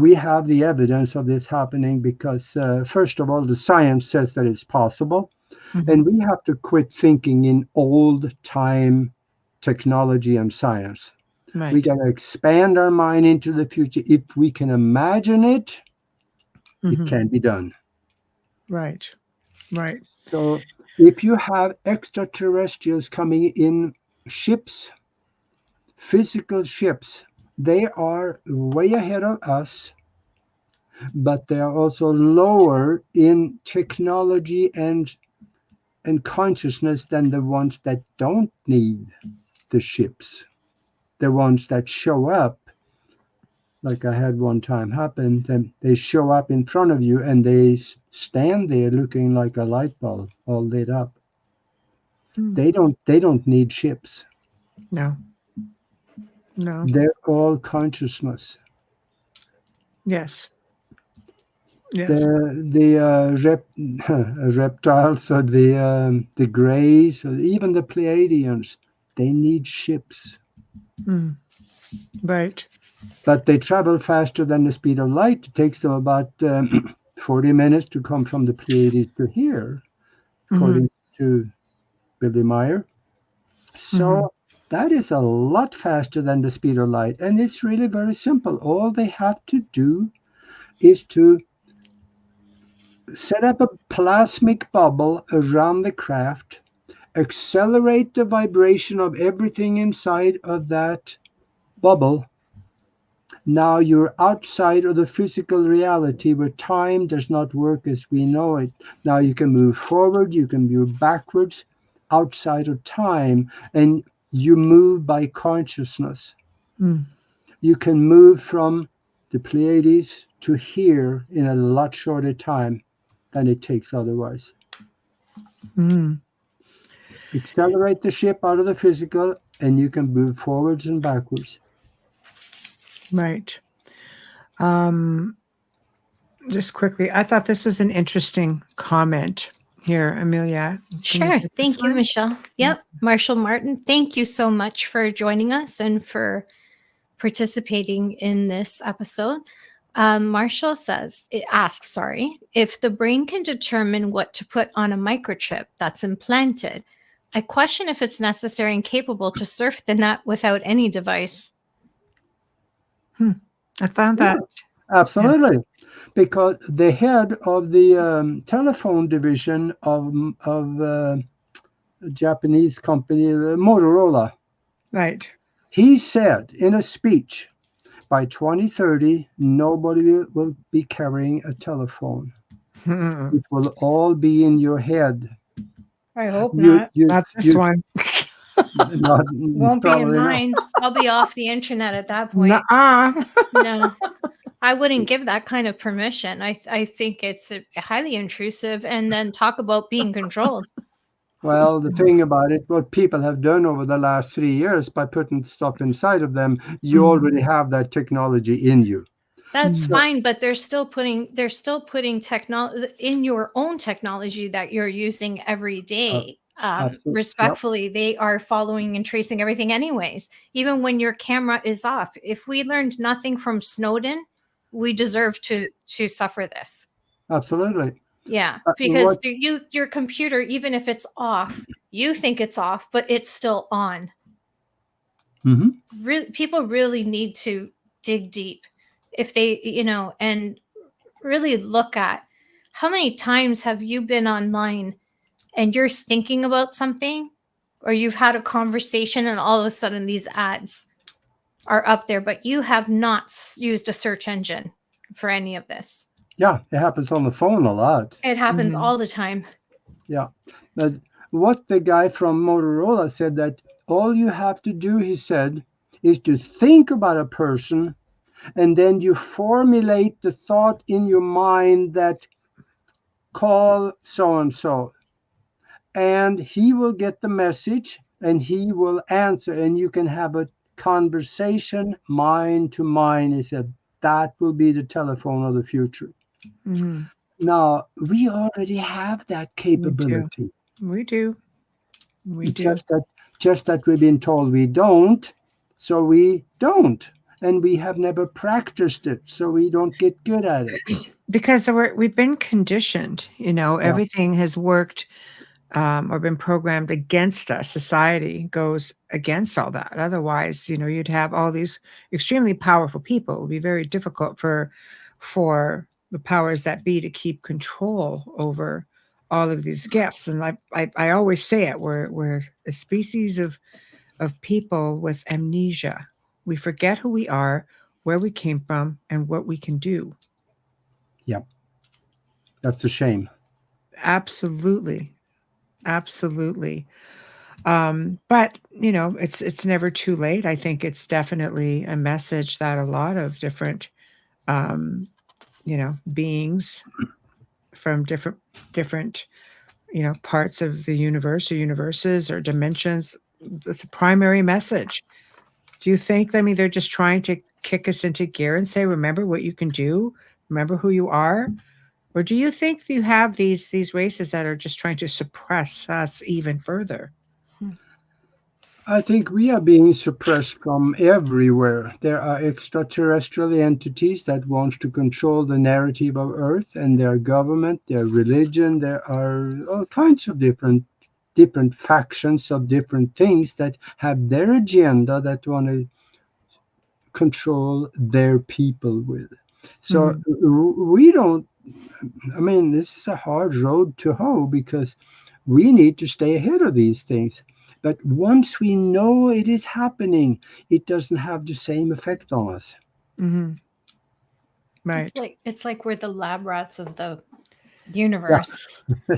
we have the evidence of this happening because, first of all, the science says that it's possible. Hmm. And we have to quit thinking in old time technology and science. We Right. got to expand our mind into the future. If we can imagine it, it Hmm. can be done. Right. Right. So if you have extraterrestrials coming in ships, physical ships, they are way ahead of us, but they are also lower in technology and consciousness than the ones that don't need the ships. The ones that show up, like I had one time happen, and they show up in front of you and they stand there looking like a light bulb all lit up. Mm. They don't need ships. No. No. They're all consciousness. Yes. Yes. The reptiles or the greys or even the Pleiadians, they need ships. Mm. Right. But they travel faster than the speed of light. It takes them about 40 minutes to come from the Pleiades to here, Hmm. according to Billy Meyer. Hmm. So that is a lot faster than the speed of light. And it's really very simple. All they have to do is to set up a plasmic bubble around the craft, accelerate the vibration of everything inside of that bubble. Now you're outside of the physical reality where time does not work as we know it. Now you can move forward, you can move backwards outside of time, and you move by consciousness. Mm. You can move from the Pleiades to here in a lot shorter time than it takes otherwise. Mm. Accelerate the ship out of the physical, and you can move forwards and backwards. Right. Um, just quickly, I thought this was an interesting comment here, Amelia. Can you Sure. take this Thank you, one? Michelle. Yep. Marshall Martin, thank you so much for joining us and for participating in this episode. Marshall asks, if the brain can determine what to put on a microchip that's implanted, I question if it's necessary and capable to surf the net without any device. I found that. Absolutely. Because the head of the telephone division of a Japanese company, Motorola, Right. he said in a speech, by 2030, nobody will be carrying a telephone. Mm. It will all be in your head. I hope You, you, Not this you, one. not, Won't be in probably not. mine. I'll be off the internet at that point. Nuh-uh. No, I wouldn't give that kind of permission. I think it's highly intrusive. And then talk about being controlled. Well, the thing about it, what people have done over the last 3 years by putting stuff inside of them, you Mhm. already have that technology in you. That's Mm. fine, but they're still putting technology in your own technology that you're using every day. Absolutely. Respectfully, they are following and tracing everything anyways, even when your camera is off. If we learned nothing from Snowden, we deserve to suffer this. Absolutely. Yeah, because your computer, even if it's off, you think it's off, but it's still on. People really need to dig deep if they, and really look at how many times have you been online and you're thinking about something, or you've had a conversation and all of a sudden these ads are up there, but you have not used a search engine for any of this. Yeah, it happens on the phone a lot. It happens all the time. Yeah. But what the guy from Motorola said, that all you have to do, he said, is to think about a person, and then you formulate the thought in your mind that call so and so, and he will get the message and he will answer, and you can have a conversation mind to mind. He said that will be the telephone of the future. Now, we already have that capability. We do. Just that we've been told we don't, so we don't. And we have never practiced it, so we don't get good at it. Because we've been conditioned, everything has worked or been programmed against us. Society goes against all that. Otherwise, you'd have all these extremely powerful people. It would be very difficult for the powers that be to keep control over all of these gifts. And I always say it, we're a species of people with amnesia. We forget who we are, where we came from, and what we can do. Yeah. That's a shame. Absolutely. But it's never too late. I think it's definitely a message that a lot of different beings from different parts of the universe or universes or dimensions, it's a primary message. Do you think, they're just trying to kick us into gear and say, remember what you can do, remember who you are? Or do you think you have these races that are just trying to suppress us even further? I think we are being suppressed from everywhere. There are extraterrestrial entities that want to control the narrative of Earth, and their government, their religion. There are all kinds of different factions of different things that have their agenda that want to control their people with. So we don't, this is a hard road to hoe, because we need to stay ahead of these things. But once we know it is happening, it doesn't have the same effect on us. Right. It's like we're the lab rats of the universe.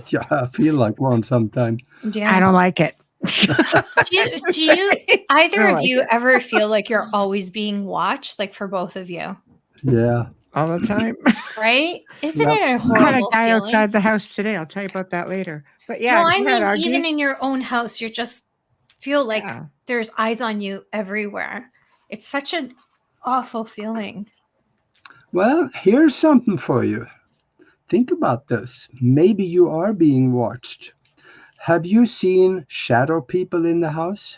Yeah, I feel like one sometimes. Yeah. I don't like it. Do you either of you ever feel like you're always being watched, like for both of you? Yeah. All the time. Right? Isn't it a horrible I had a guy feeling? outside the house today. I'll tell you about that later. But yeah, no, I mean, even in your own house, you just feel like there's eyes on you everywhere. It's such an awful feeling. Well, here's something for you. Think about this. Maybe you are being watched. Have you seen shadow people in the house?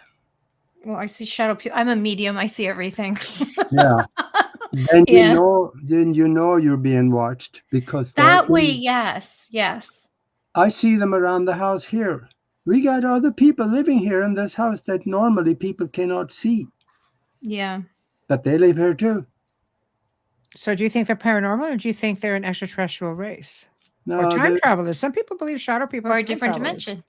Well, I see shadow people. I'm a medium. I see everything. Yeah. Then you know you're being watched, because that way, yes. I see them around the house here. We got other people living here in this house that normally people cannot see. Yeah. But they live here too. So do you think they're paranormal, or do you think they're an extraterrestrial race? No, or time travelers? Some people believe shadow people are are a different dimension.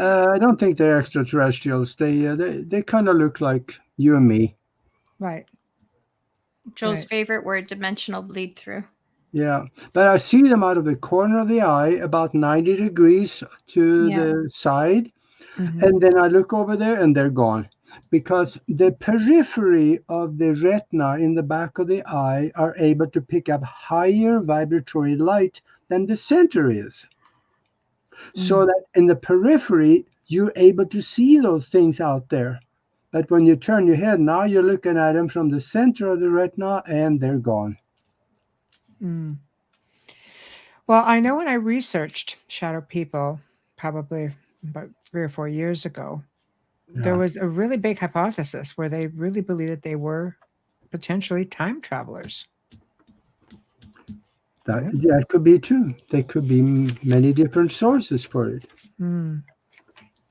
I don't think they're extraterrestrials. They kind of look like you and me. Right. Joe's favorite word, dimensional bleed through. Yeah, but I see them out of the corner of the eye, about 90 degrees to the side. And then I look over there and they're gone. Because the periphery of the retina in the back of the eye are able to pick up higher vibratory light than the center is. So that in the periphery, you're able to see those things out there. But when you turn your head, now you're looking at them from the center of the retina, and they're gone. Well, I know when I researched shadow people, probably about 3 or 4 years ago, there was a really big hypothesis where they really believed that they were potentially time travelers. That could be true. There could be many different sources for it. Mm,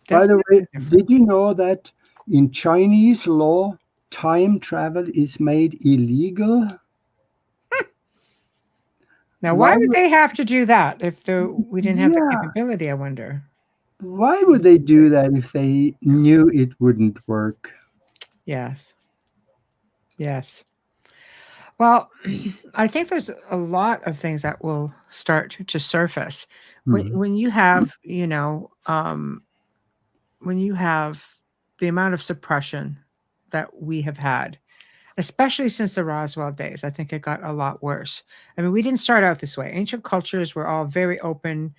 By the definitely way, different. did you know that in Chinese law, time travel is made illegal? Now, why Why would would, they have to do that if we didn't have the yeah, capability? I wonder. why would they do that if they knew it wouldn't work? Yes. Yes. Well, I think there's a lot of things that will start to surface Hmm. when you have, when you have the amount of suppression that we have had, especially since the Roswell days. I think it got a lot worse. I mean, we didn't start out this way. Ancient cultures were all very open.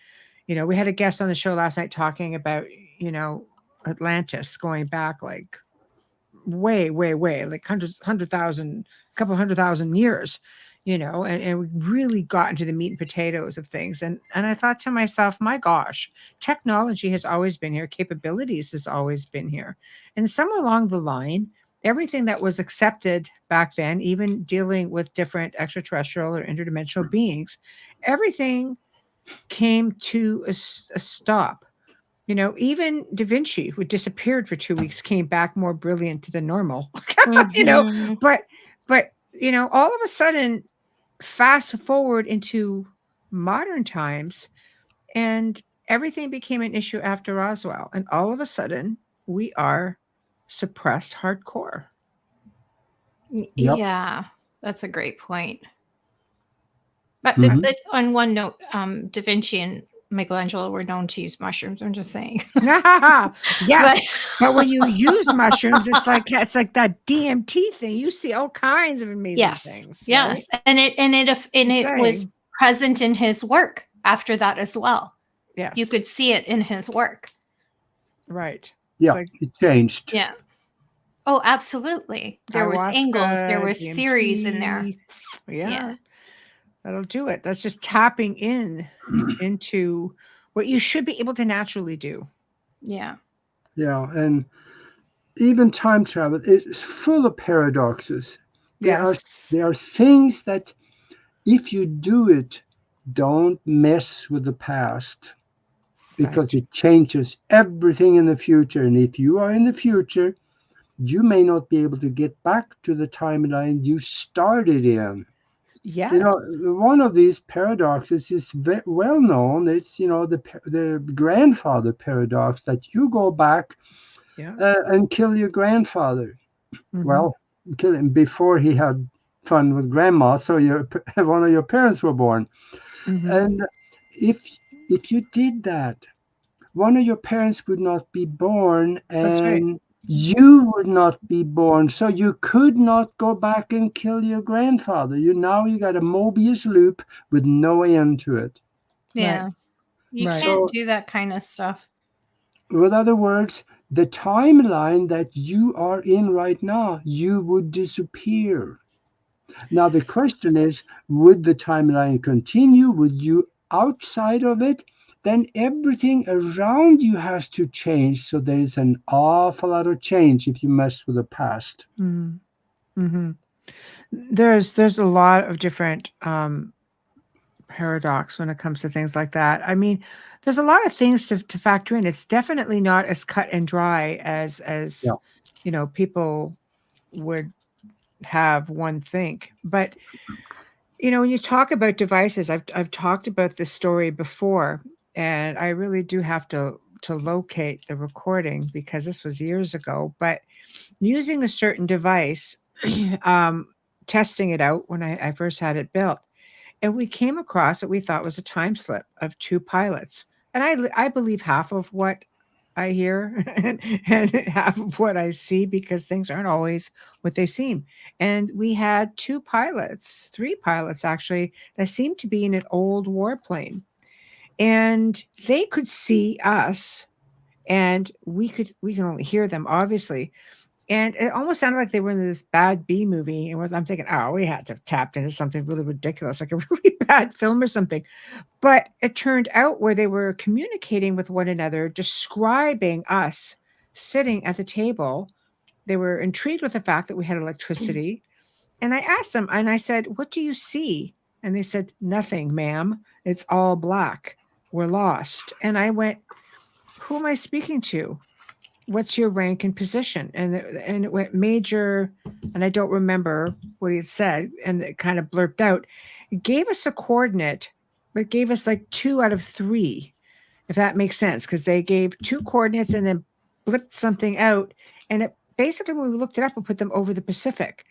We had a guest on the show last night talking about, you know, Atlantis going back like way, way, way, like couple 100,000 years, and we really got into the meat and potatoes of things. And I thought to myself, my gosh, technology has always been here, capabilities has always been here. And somewhere along the line, everything that was accepted back then, even dealing with different extraterrestrial or interdimensional beings, everything came to a stop. Even Da Vinci, who disappeared for 2 weeks, came back more brilliant than normal. you know, Mhm. but all of a sudden, fast forward into modern times, and everything became an issue after Roswell, and all of a sudden, we are suppressed hardcore. Yep. Yeah, that's a great point. But Mhm. on one note, Da Vinci and Michelangelo were known to use mushrooms. I'm just saying. Yes, but when you use mushrooms, it's like that DMT thing. You see all kinds of amazing yes, things, yes, right? and it was Saying, present in his work after that as well. yes, You could see it in his work. right. It's Yeah, like it changed. Yeah. Oh, absolutely. There was angles. There ayahuasca, was theories in there. DMT. Yeah, Yeah. that'll do it. That's just tapping into what you should be able to naturally do. Yeah. Yeah, and even time travel is full of paradoxes. There are Yes, there are things that if you do it, don't mess with the past because right. it changes everything in the future. And if you are in the future, you may not be able to get back to the timeline you started in. You Yes. know, one of these paradoxes is well known. It's the grandfather paradox that you go back Yeah. and kill your grandfather. Hmm. Well, kill him before he had fun with grandma, so one of your parents were born. Hmm. And if you did that, one of your parents would not be born, That's right. and you would not be born. So you could not go back and kill your grandfather. You got a Mobius loop with no end to it. Yeah. Right. You Right. can't So, do that kind of stuff. with other words, the timeline that you are in right now, you would disappear. Now, the question is, would the timeline continue? Would you outside of it? Then everything around you has to change. So there is an awful lot of change if you mess with the past. Hmm. Hmm. There's a lot of different paradox when it comes to things like that. I mean, there's a lot of things to factor in. It's definitely not as cut and dry as Yeah. people would have one think. But when you talk about devices, I've talked about this story before, and I really do have to locate the recording because this was years ago. But using a certain device, um, testing it out when I first had it built, and we came across what we thought was a time slip of two pilots. And I believe half of what I hear and half of what I see because things aren't always what they seem. And we had three pilots actually, that seemed to be in an old warplane. And they could see us, and we can only hear them, obviously. And it almost sounded like they were in this bad B movie. And I'm thinking, oh, we had to have tapped into something really ridiculous, like a really bad film or something. But it turned out where they were communicating with one another, describing us sitting at the table. They were intrigued with the fact that we had electricity. And I asked them, and I said, "What do you see?" And they said, nothing, ma'am. It's all black. We're lost. And I went, who am I speaking to? What's your rank and position? And it went major, and I don't remember what he had said, and it kind of blurped out. It gave us a coordinate, but it gave us like 2 out of 3, if that makes sense, because they gave 2 coordinates and then blipped something out. And it basically, when we looked it up, we put them over the Pacific.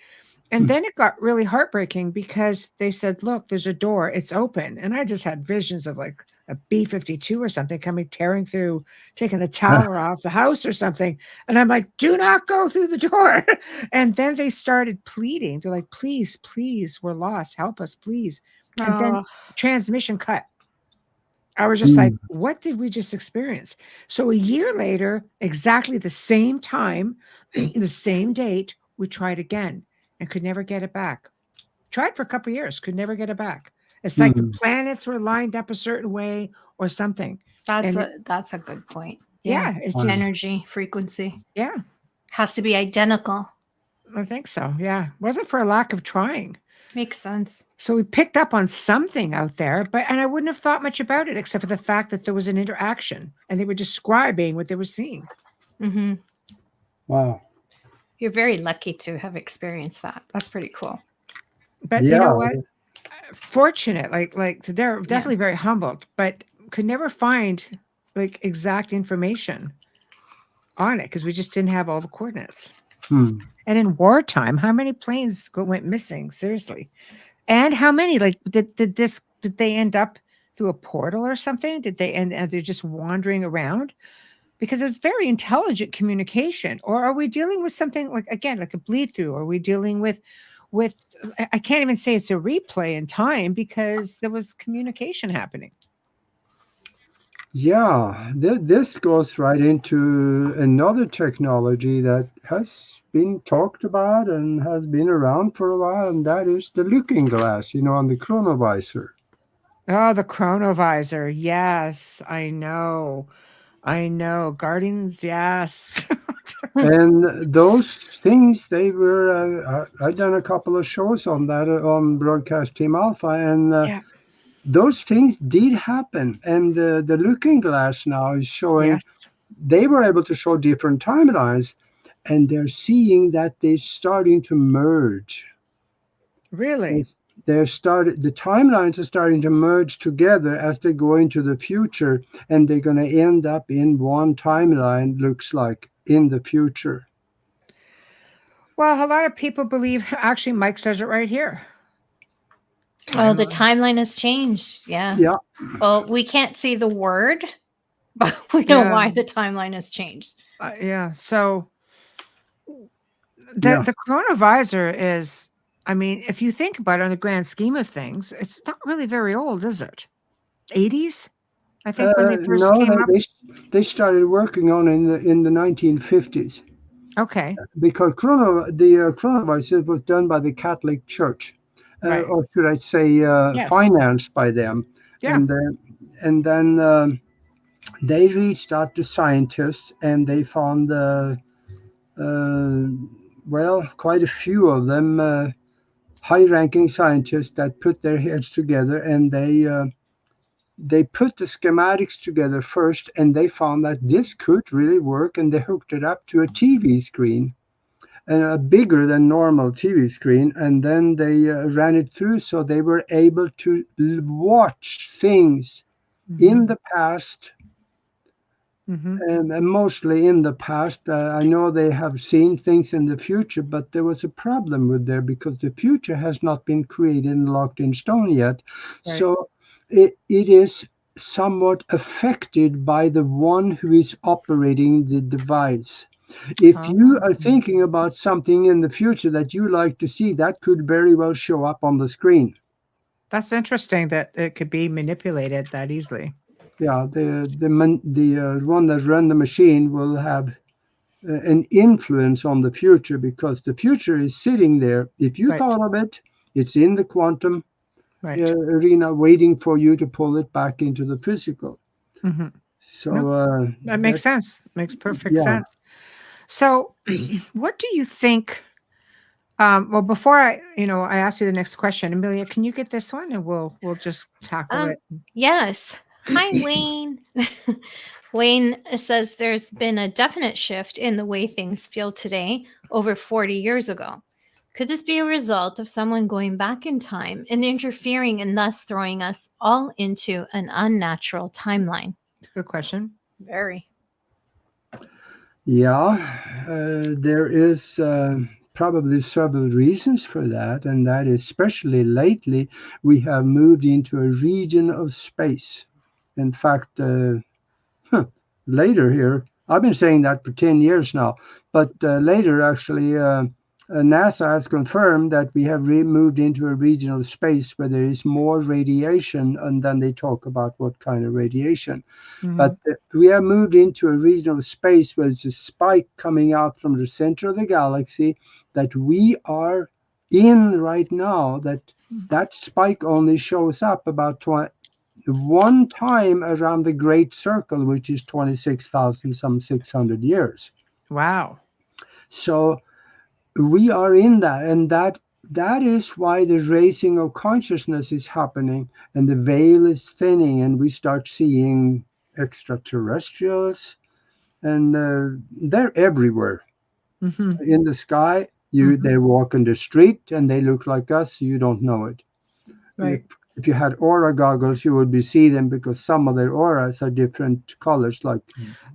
And then it got really heartbreaking because they said, look, there's a door, it's open. And I just had visions of like a B-52 or something coming, tearing through, taking the tower off the house or something. And I'm like, do not go through the door. And then they started pleading. They're like, please, please, we're lost. Help us, please. And then transmission cut. I was just like, what did we just experience? So a year later, exactly the same time, the same date, we tried again and could never get it back. Tried for a couple of years, could never get it back. It's like the planets were lined up a certain way or something. That's a good point. Yeah, it's just just energy, frequency. Yeah, has to be identical. I think so. Yeah, wasn't for a lack of trying. Makes sense. So we picked up on something out there, and I wouldn't have thought much about it except for the fact that there was an interaction and they were describing what they were seeing. Mm-hmm. Wow. You're very lucky to have experienced that. That's pretty cool. But you know what? Fortunate, like they're definitely very humbled, but could never find like exact information on it because we just didn't have all the coordinates. And in wartime, how many planes went missing? Seriously. And how many, like, did they end up through a portal or something? Did they end, they're just wandering around? Because it's very intelligent communication. Or are we dealing with something like, again, like a bleed through? Are we dealing with, I can't even say it's a replay in time because there was communication happening. Yeah, this goes right into another technology that has been talked about and has been around for a while, and that is the looking glass, on the chronovisor. Oh, the chronovisor. Yes, I know. Guardians, yes. And those things, they were, I've done a couple of shows on that on Broadcast Team Alpha, and those things did happen. And the looking glass now is showing, they were able to show different timelines, and they're seeing that they're starting to merge. Really? The timelines are starting to merge together as they go into the future, and they're going to end up in one timeline, looks like, in the future. Well, a lot of people believe, actually, Mike says it right here. Oh, the timeline has changed. Yeah. Well, we can't see the word, but we know why the timeline has changed. So the chronovisor is, I mean, if you think about it in the grand scheme of things, it's not really very old, is it? 80s? I think when they first came up. They started working on it in the 1950s. Okay. Because the chronovisor was done by the Catholic Church. Or should I say, financed by them. Yeah. And then they reached out to scientists, and they found, quite a few of them, high-ranking scientists that put their heads together, and they put the schematics together first, and they found that this could really work, and they hooked it up to a TV screen. A bigger than normal TV screen, and then they ran it through, so they were able to watch things in the past, and mostly in the past. I know they have seen things in the future, but there was a problem with there because the future has not been created and locked in stone yet. Right. So it is somewhat affected by the one who is operating the device. If you are thinking about something in the future that you like to see, that could very well show up on the screen. That's interesting that it could be manipulated that easily. Yeah, the one that run the machine will have an influence on the future because the future is sitting there. If you thought of it, it's in the quantum arena waiting for you to pull it back into the physical. So that makes sense. Makes perfect sense. So what do you think Well, before I ask you the next question, Amelia, can you get this one, and we'll just tackle it. Yes. Hi, Wayne. Wayne says there's been a definite shift in the way things feel today over 40 years ago. Could this be a result of someone going back in time and interfering and thus throwing us all into an unnatural timeline? Good question. Very. Yeah, there is probably several reasons for that, and that is especially lately we have moved into a region of space. In fact, later here, I've been saying that for 10 years now, but later actually, NASA has confirmed that we have moved into a region of space where there is more radiation, and then they talk about what kind of radiation. But we have moved into a region of space where there's a spike coming out from the center of the galaxy that we are in right now. That spike only shows up about one time around the Great Circle, which is 26,000 some 600 years. Wow. So we are in that, and that is why the raising of consciousness is happening, and the veil is thinning, and we start seeing extraterrestrials, and they're everywhere in the sky. They walk in the street and they look like us. You don't know it. Right. If you had aura goggles, you would see them, because some of their auras are different colors, like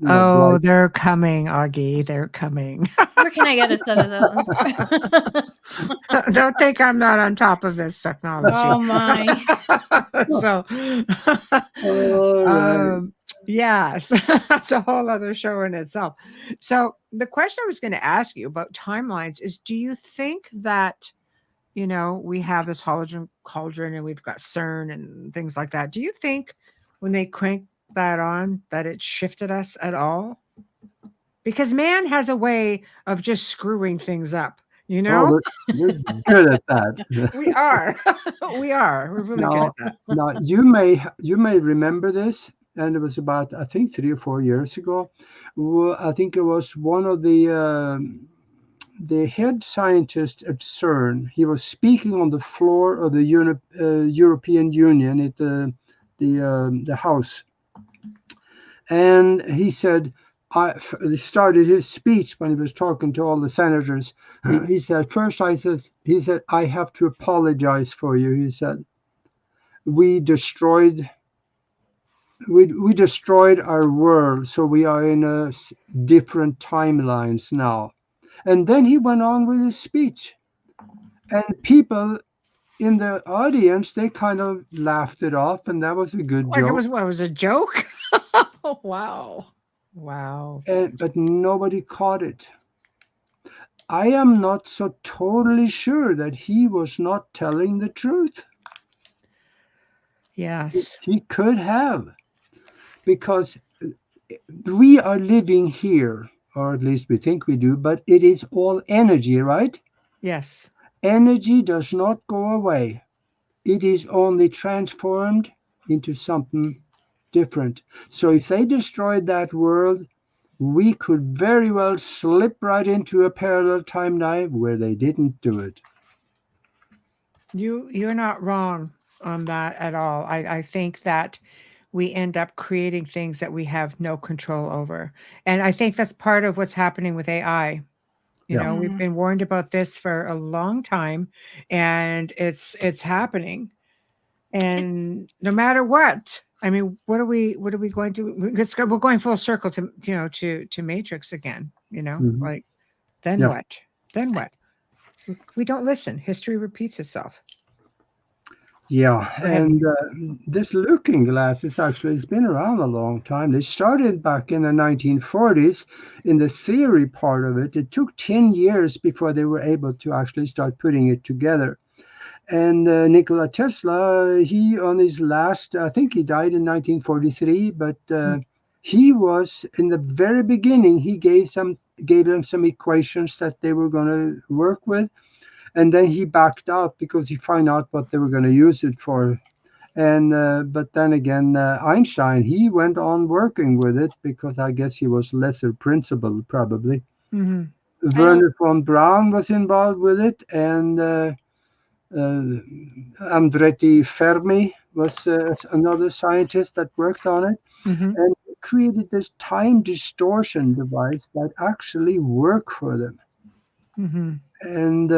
oh, they're coming, Aage. They're coming. Where can I get a set of those? Don't think I'm not on top of this technology. Oh my. So, yes, that's a whole other show in itself. So the question I was going to ask you about timelines is, do you think that, we have this cauldron and we've got CERN and things like that. Do you think when they crank that on that it shifted us at all? Because man has a way of just screwing things up, Oh, we're good at that. We are. We're really good at that. Now you may remember this, and it was about, I think, 3 or 4 years ago. I think it was one of the head scientist at CERN. He was speaking on the floor of the European Union at the House, and he said, he started his speech when he was talking to all the senators. He said, I have to apologize for you. He said, we destroyed our world, so we are in different timelines now. And then he went on with his speech, and people in the audience, they kind of laughed it off, and that was a good joke. It was a joke? Wow. But nobody caught it. I am not so totally sure that he was not telling the truth. Yes. He could have, because we are living here, or at least we think we do, but it is all energy, right? Yes. Energy does not go away. It is only transformed into something different. So if they destroyed that world, we could very well slip right into a parallel timeline where they didn't do it. You're not wrong on that at all. I think that we end up creating things that we have no control over. And I think that's part of what's happening with AI. We've been warned about this for a long time, and it's happening. And no matter what, I mean, what are we going to, we're going full circle to Matrix again, like, then what? Then what? We don't listen. History repeats itself. Yeah, and this looking glass it's been around a long time. They started back in the 1940s in the theory part of it. It took 10 years before they were able to actually start putting it together. And Nikola Tesla, he on his last, I think he died in 1943, but he was in the very beginning. He gave them some equations that they were going to work with. And then he backed out because he found out what they were going to use it for. And but then again, Einstein, he went on working with it because I guess he was lesser principled, probably. Werner von Braun was involved with it, and Andretti Fermi was another scientist that worked on it, and created this time distortion device that actually worked for them. And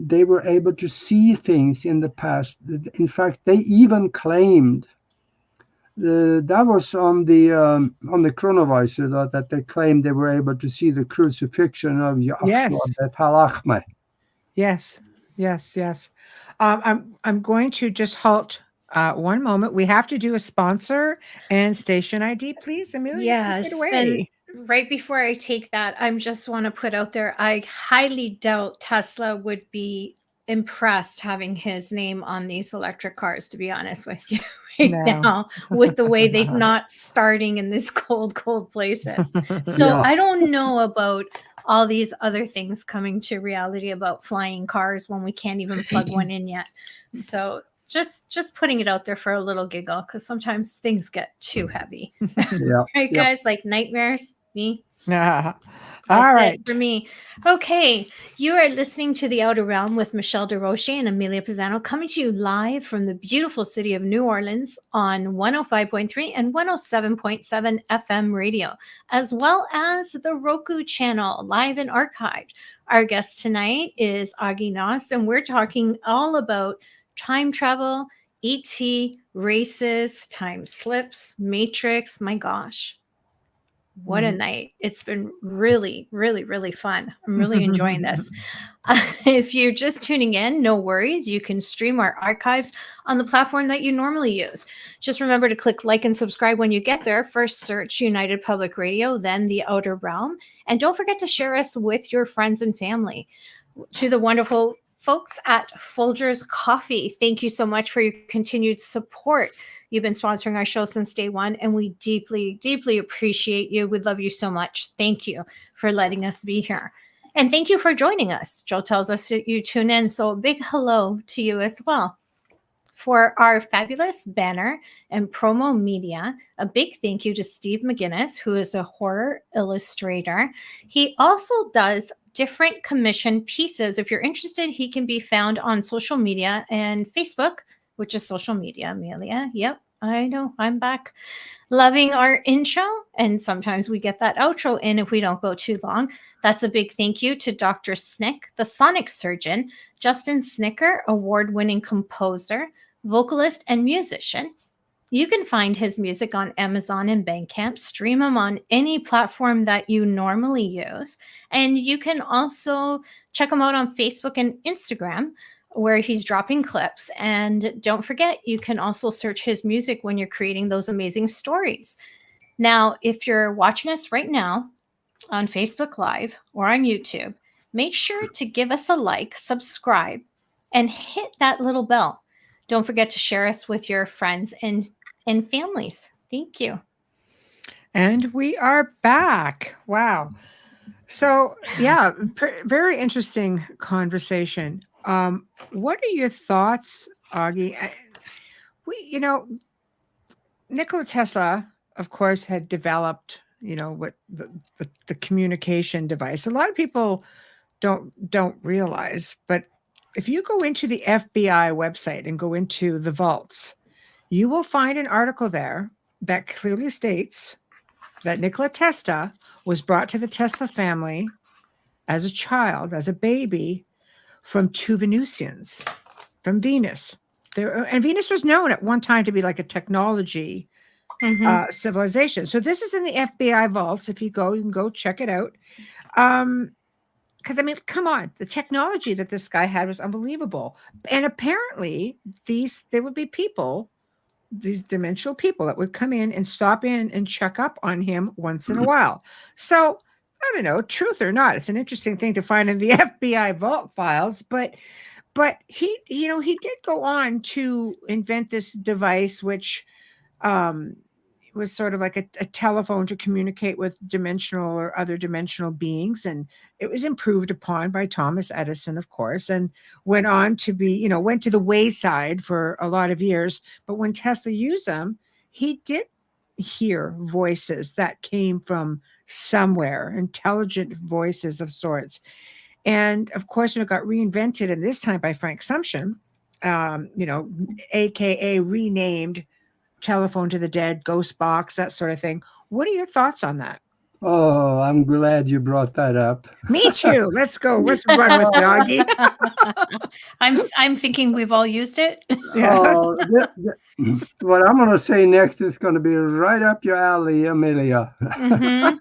they were able to see things in the past. In fact, they even claimed that was on the chronovisor that they claimed they were able to see the crucifixion of Yahushua bet Halachme. Yes. I'm going to just halt 1 moment. We have to do a sponsor and station ID, please, Amelia. Yes. Take it away. And right before I take that, I just want to put out there, I highly doubt Tesla would be impressed having his name on these electric cars, to be honest with you, now, with the way they're not starting in these cold places. So I don't know about all these other things coming to reality about flying cars when we can't even plug one in yet. So just putting it out there for a little giggle, because sometimes things get too heavy. Right, guys? Like nightmares, me. All right. For me. Okay. You are listening to The Outer Realm with Michelle DeRoche and Amelia Pisano, coming to you live from the beautiful city of New Orleans on 105.3 and 107.7 FM radio, as well as the Roku channel, live and archived. Our guest tonight is Aage Nost, and we're talking all about time travel, ET, races, time slips, Matrix. My gosh. What a night. It's been really, really, really fun. I'm really enjoying this. If you're just tuning in, no worries. You can stream our archives on the platform that you normally use. Just remember to click like and subscribe when you get there. First, search United Public Radio, then The Outer Realm. And don't forget to share us with your friends and family. To the wonderful folks at Folgers Coffee, thank you so much for your continued support. You've been sponsoring our show since day one, and we deeply, deeply appreciate you. We love you so much. Thank you for letting us be here. And thank you for joining us. Joe tells us that you tune in, so a big hello to you as well. For our fabulous banner and promo media, a big thank you to Steve McGinnis, who is a horror illustrator. He also does different commission pieces. If you're interested, he can be found on social media and Facebook, which is social media, Amelia. Yep, I know, I'm back. Loving our intro, and sometimes we get that outro in if we don't go too long. That's a big thank you to Dr. Snick, the sonic surgeon, Justin Snicker, award-winning composer, vocalist, and musician. You can find his music on Amazon and Bandcamp, stream him on any platform that you normally use, and you can also check him out on Facebook and Instagram, where he's dropping clips. And don't forget, you can also search his music when you're creating those amazing stories. Now, if you're watching us right now on Facebook Live or on YouTube, make sure to give us a like, subscribe, and hit that little bell. Don't forget to share us with your friends and families. Thank you. And we are back. Wow. So, yeah, very interesting conversation. What are your thoughts, Aage? Nikola Tesla, of course, had developed, what the communication device. A lot of people don't realize, but if you go into the FBI website and go into the vaults, you will find an article there that clearly states that Nikola Tesla was brought to the Tesla family as a child, as a baby, from two Venusians, from Venus. And Venus was known at one time to be like a technology civilization. So this is in the FBI vaults. If you can go check it out. Because, come on, the technology that this guy had was unbelievable. And apparently there would be people, these dimensional people that would come in and stop in and check up on him once in a while. So I don't know, truth or not, it's an interesting thing to find in the FBI vault files, but he did go on to invent this device, which was sort of like a telephone to communicate with dimensional or other dimensional beings. And it was improved upon by Thomas Edison, of course, and went on to be, went to the wayside for a lot of years. But when Tesla used them, he did hear voices that came from somewhere, intelligent voices of sorts. And of course, when it got reinvented, and this time by Frank Sumption, AKA renamed Telephone to the Dead, Ghost Box, that sort of thing. What are your thoughts on that? Oh, I'm glad you brought that up. Me too. Let's go. Let's run with it, Augie. I'm thinking we've all used it. Yeah. Oh, what I'm going to say next is going to be right up your alley, Amelia. Mhm.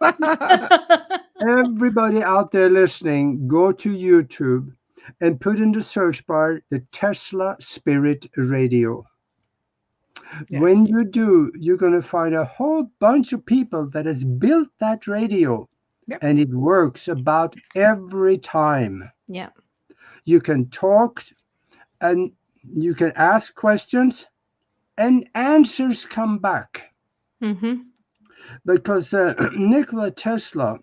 Everybody out there listening, go to YouTube and put in the search bar the Tesla Spirit Radio. Yes. When you do, you're going to find a whole bunch of people that has built that radio. Yep. And it works about every time. Yeah. You can talk and you can ask questions and answers come back. Mm-hmm. Because Nikola Tesla,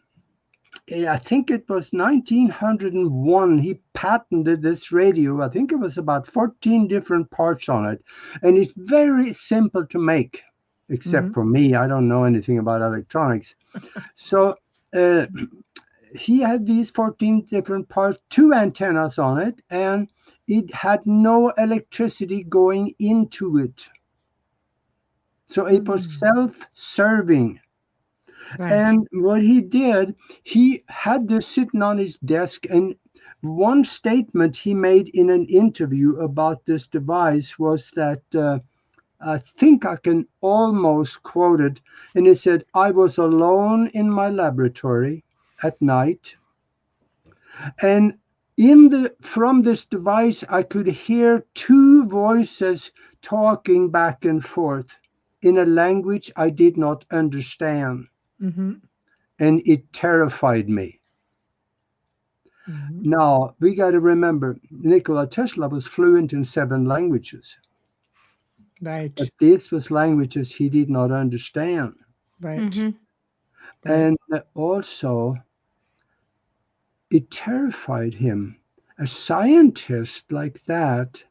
I think it was 1901, he patented this radio. I think it was about 14 different parts on it. And it's very simple to make, except for me. I don't know anything about electronics. So he had these 14 different parts, 2 antennas on it, and it had no electricity going into it. So it was self-serving. Right. And what he did, he had this sitting on his desk, and one statement he made in an interview about this device was that, I think I can almost quote it, and he said, "I was alone in my laboratory at night, and from this device I could hear 2 voices talking back and forth in a language I did not understand. And it terrified me." Now, we got to remember, Nikola Tesla was fluent in 7 languages. Right. But these was languages he did not understand. Right. Mm-hmm. And also, it terrified him. A scientist like that,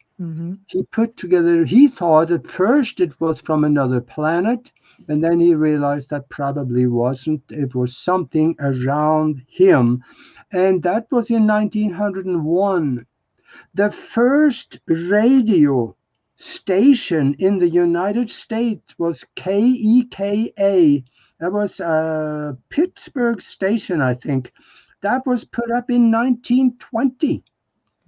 he put together, he thought at first it was from another planet, and then he realized that probably wasn't. It was something around him. And that was in 1901. The first radio station in the United States was KEKA. That was a Pittsburgh station, I think. That was put up in 1920.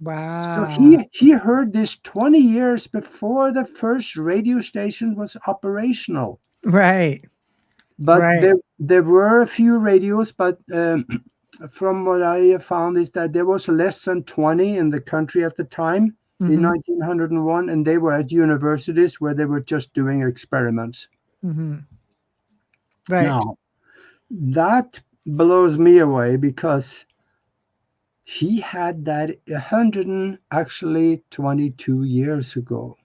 Wow. So he heard this 20 years before the first radio station was operational. Right. But Right. there were a few radios, but from what I found is that there was less than 20 in the country at the time in 1901, and they were at universities where they were just doing experiments. Right. Now, that blows me away because he had that 122 years ago.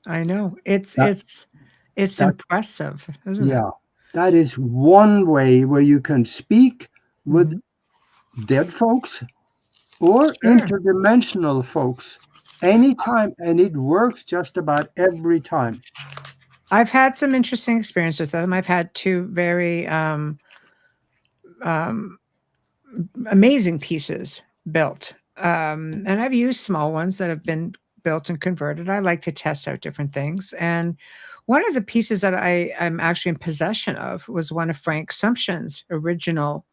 I know. It's impressive, isn't it? That is one way where you can speak with dead folks or interdimensional folks anytime, and it works just about every time. I've had some interesting experiences with them. I've had 2 very amazing pieces built. And I've used small ones that have been built and converted. I like to test out different things. And one of the pieces that I'm actually in possession of was one of Frank Sumption's original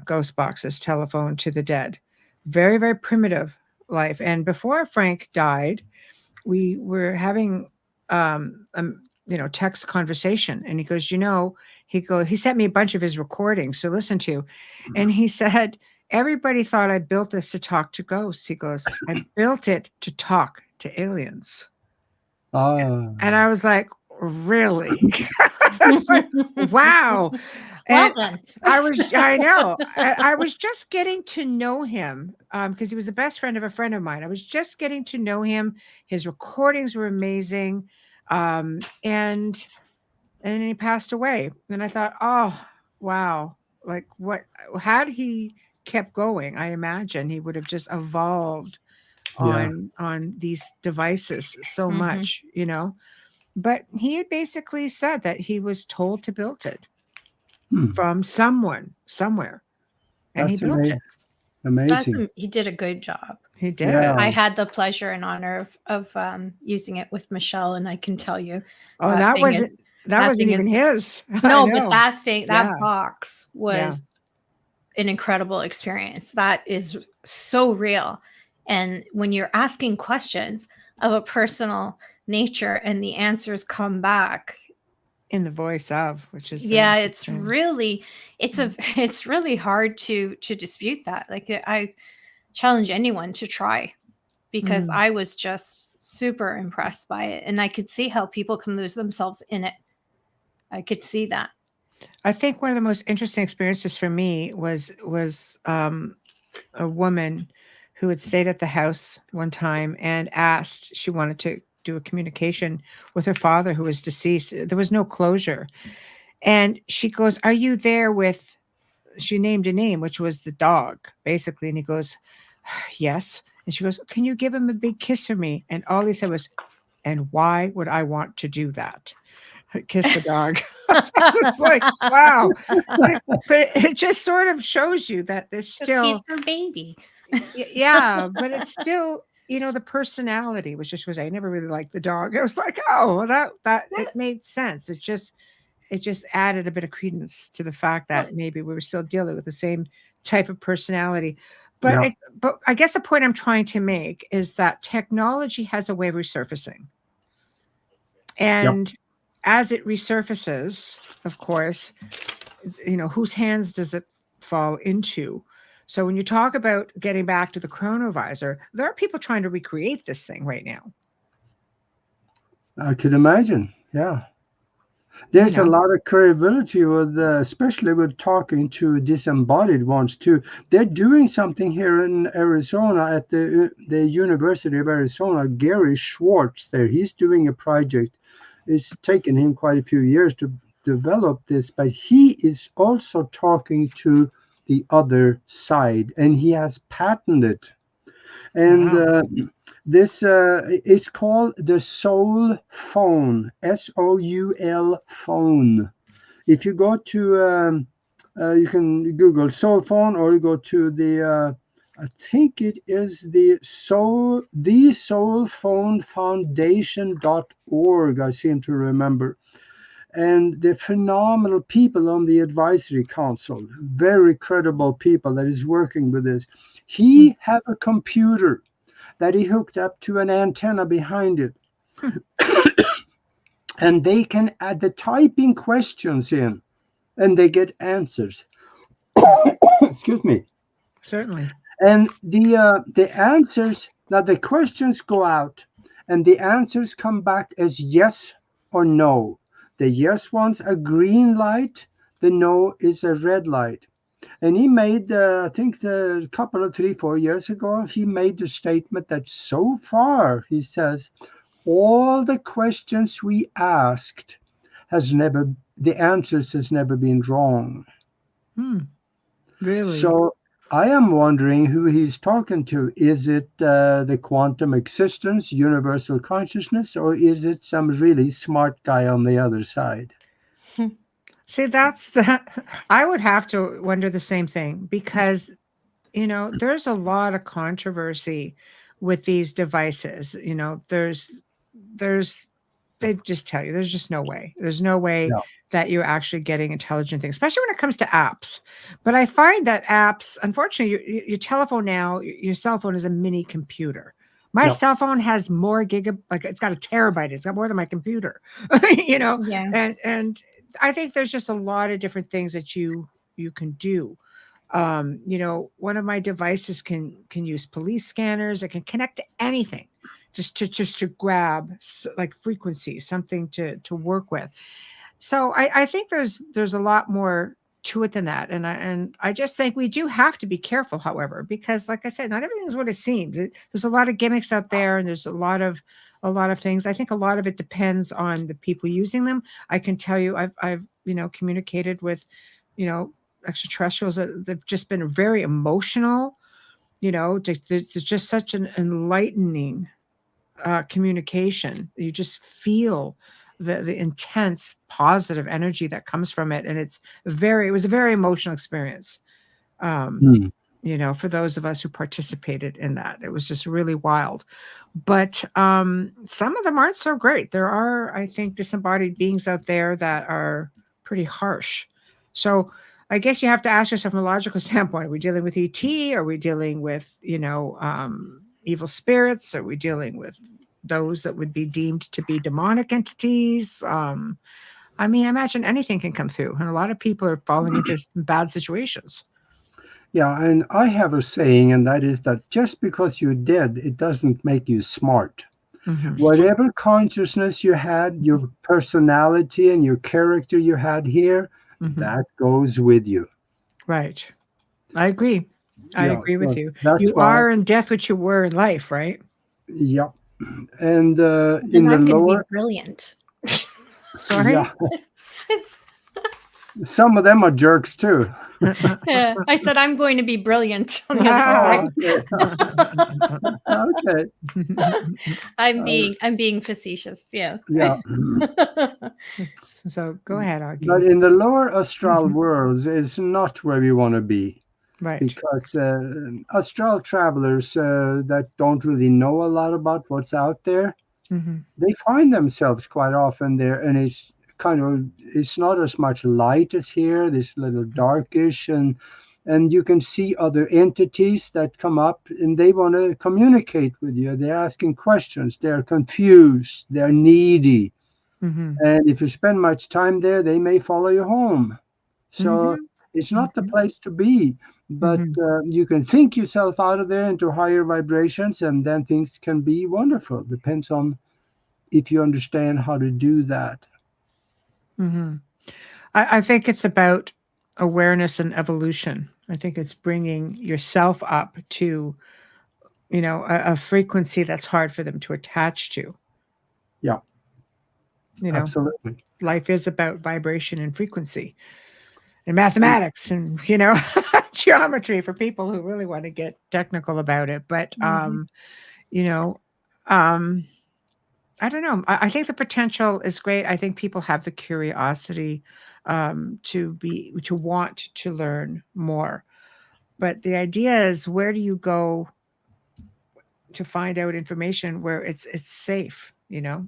ghost boxes, Telephone to the Dead. Very, very primitive life. And before Frank died, we were having text conversation, and he goes, he sent me a bunch of his recordings to listen to, and he said, everybody thought I built this to talk to ghosts. He goes, I built it to talk to aliens. And I was like, really? I was like, wow. Well done. I know. I was just getting to know him because he was the best friend of a friend of mine. I was just getting to know him. His recordings were amazing. And he passed away. And I thought, oh, wow. Like had he kept going, I imagine he would have just evolved on these devices so much, But he had basically said that he was told to build it Hmm. from someone somewhere, and he That's built it. amazing. He did a good job. He did. Yeah. I had the pleasure and honor of using it with Michelle, and I can tell you, Oh, that that thing is wasn't that that wasn't thing even is his. I no, but know. that thing, Yeah. that box Yeah. was an incredible experience. That is so real. And when you're asking questions of a personal nature and the answers come back, In the voice of, which is very yeah, it's interesting. really it's really hard to dispute that. Like, I challenge anyone to try, because Mm. I was just super impressed by it, and I could see how people can lose themselves in it. I could see that. I think one of the most interesting experiences for me was a woman who had stayed at the house one time and asked, she wanted to do a communication with her father who was deceased. There was no closure. And she goes, "Are you there with," she named a name, which was the dog, basically. And he goes, "Yes." And she goes, "Can you give him a big kiss for me?" And all he said was, "And why would I want to do that?" Kiss the dog. It's like, wow. But it just sort of shows you that there's Because he's still, her baby. yeah, but it's still, the personality, which just was, I never really liked the dog. I was like, oh, well, that it made sense. It just added a bit of credence to the fact that maybe we were still dealing with the same type of personality. But Yeah. but I guess the point I'm trying to make is that technology has a way of resurfacing. And as it resurfaces, of course, whose hands does it fall into? So when you talk about getting back to the chronovisor, there are people trying to recreate this thing right now. I could imagine. Yeah. There's a know. lot of credibility with, especially with talking to disembodied ones too. They're doing something here in Arizona at the University of Arizona. Gary Schwartz there, he's doing a project. It's taken him quite a few years to develop this, but he is also talking to the other side, and he has patented. And Wow. this it's called the Soul Phone, SOUL phone. If you go to you can Google Soul Phone, or you go to the I think it is the Soul Phone Foundation.org. I seem to remember. And the phenomenal people on the advisory council, very credible people that is working with this. He have a computer that he hooked up to an antenna behind it. And they can add the typing questions in, and they get answers. Excuse me. Certainly. And the answers, now the questions go out, and the answers come back as yes or no. The yes one's a green light, the no is a red light. And he made, I think, a couple of 3-4 years ago, he made the statement that so far, he says, all the questions we asked the answers has never been wrong. Really? So I am wondering who he's talking to. Is it the quantum existence, universal consciousness, or is it some really smart guy on the other side? See, I would have to wonder the same thing, because, there's a lot of controversy with these devices. They just tell you there's just no way. There's no way Yeah. that you're actually getting intelligent things, especially when it comes to apps. But I find that apps, unfortunately, your telephone now, your cell phone is a mini computer. My Yeah. cell phone has more like it's got a terabyte. It's got more than my computer, Yeah. and I think there's just a lot of different things that you can do. One of my devices can use police scanners. It can connect to anything, just to grab like frequencies, something to work with. So I think there's a lot more to it than that, and I just think we do have to be careful, however, because like I said, not everything is what it seems. There's a lot of gimmicks out there, and there's a lot of things. I think a lot of it depends on the people using them. I can tell you, I've communicated with extraterrestrials that they've just been very emotional. It's just such an enlightening communication. You just feel the intense positive energy that comes from it. And it was a very emotional experience. For those of us who participated in that, it was just really wild. But some of them aren't so great. There are, I think, disembodied beings out there that are pretty harsh. So I guess you have to ask yourself from a logical standpoint, are we dealing with ET? Are we dealing with, evil spirits? Are we dealing with those that would be deemed to be demonic entities? I imagine anything can come through, and a lot of people are falling into some bad situations. Yeah, and I have a saying, and that is that just because you're dead, it doesn't make you smart. Whatever consciousness you had, your personality and your character you had here, that goes with you. Right. I agree. I agree with you. You why, are in death what you were in life, right? Yeah. And then in the I'm gonna lower, be brilliant. Sorry? yeah, some of them are jerks too. I said I'm going to be brilliant. On the other side. Okay. I'm being facetious. Yeah. Yeah. So go ahead, Aage. But in the lower astral worlds, it's not where we want to be. Right. Because astral travelers that don't really know a lot about what's out there, they find themselves quite often there, and it's not as much light as here. It's a little darkish, and you can see other entities that come up, and they want to communicate with you. They're asking questions. They're confused. They're needy, and if you spend much time there, they may follow you home. So it's not the place to be. But you can think yourself out of there into higher vibrations, and then things can be wonderful. Depends on if you understand how to do that. I think it's about awareness and evolution. I think it's bringing yourself up to, a frequency that's hard for them to attach to. Yeah. Absolutely. Life is about vibration and frequency. And mathematics and geometry for people who really want to get technical about it. But I don't know. I think the potential is great. I think people have the curiosity to want to learn more. But the idea is, where do you go to find out information where it's safe?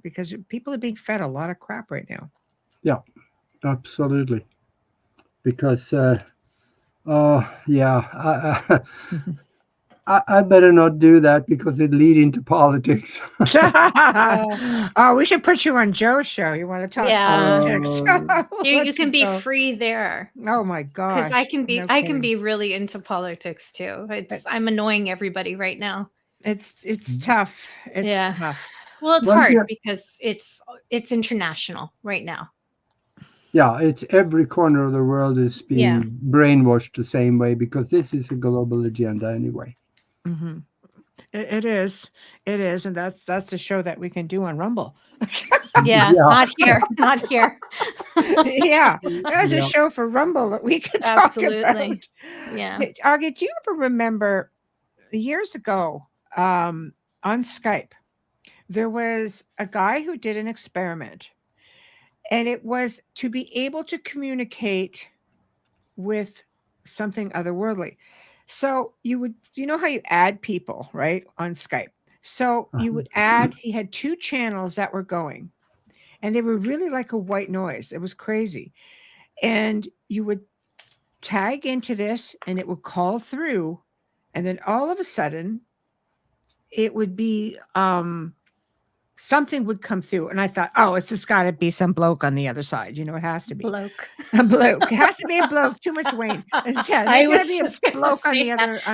Because people are being fed a lot of crap right now. Yeah, absolutely. Because I better not do that because it lead into politics. Oh, we should put you on Joe's show. You want to talk politics? You can be free there. Oh my gosh! Because I can be really into politics too. I'm annoying everybody right now. It's tough. It's tough. Well, it's hard because it's international right now. Yeah, it's every corner of the world is being brainwashed the same way, because this is a global agenda anyway. It is, and that's the show that we can do on Rumble. Not here. Yeah, there's a show for Rumble that we can talk about. Yeah. Aage, do you ever remember years ago on Skype, there was a guy who did an experiment, and it was to be able to communicate with something otherworldly. So you know how you add people, right, on Skype? So you would add, he had 2 channels that were going, and they were really like a white noise. It was crazy. And you would tag into this, and it would call through, and then all of a sudden it would be something would come through, and I thought, oh, it's just got to be some bloke on the other side. It has to be bloke. A bloke. It has to be a bloke. Too much Wayne. Yeah, I was be a bloke on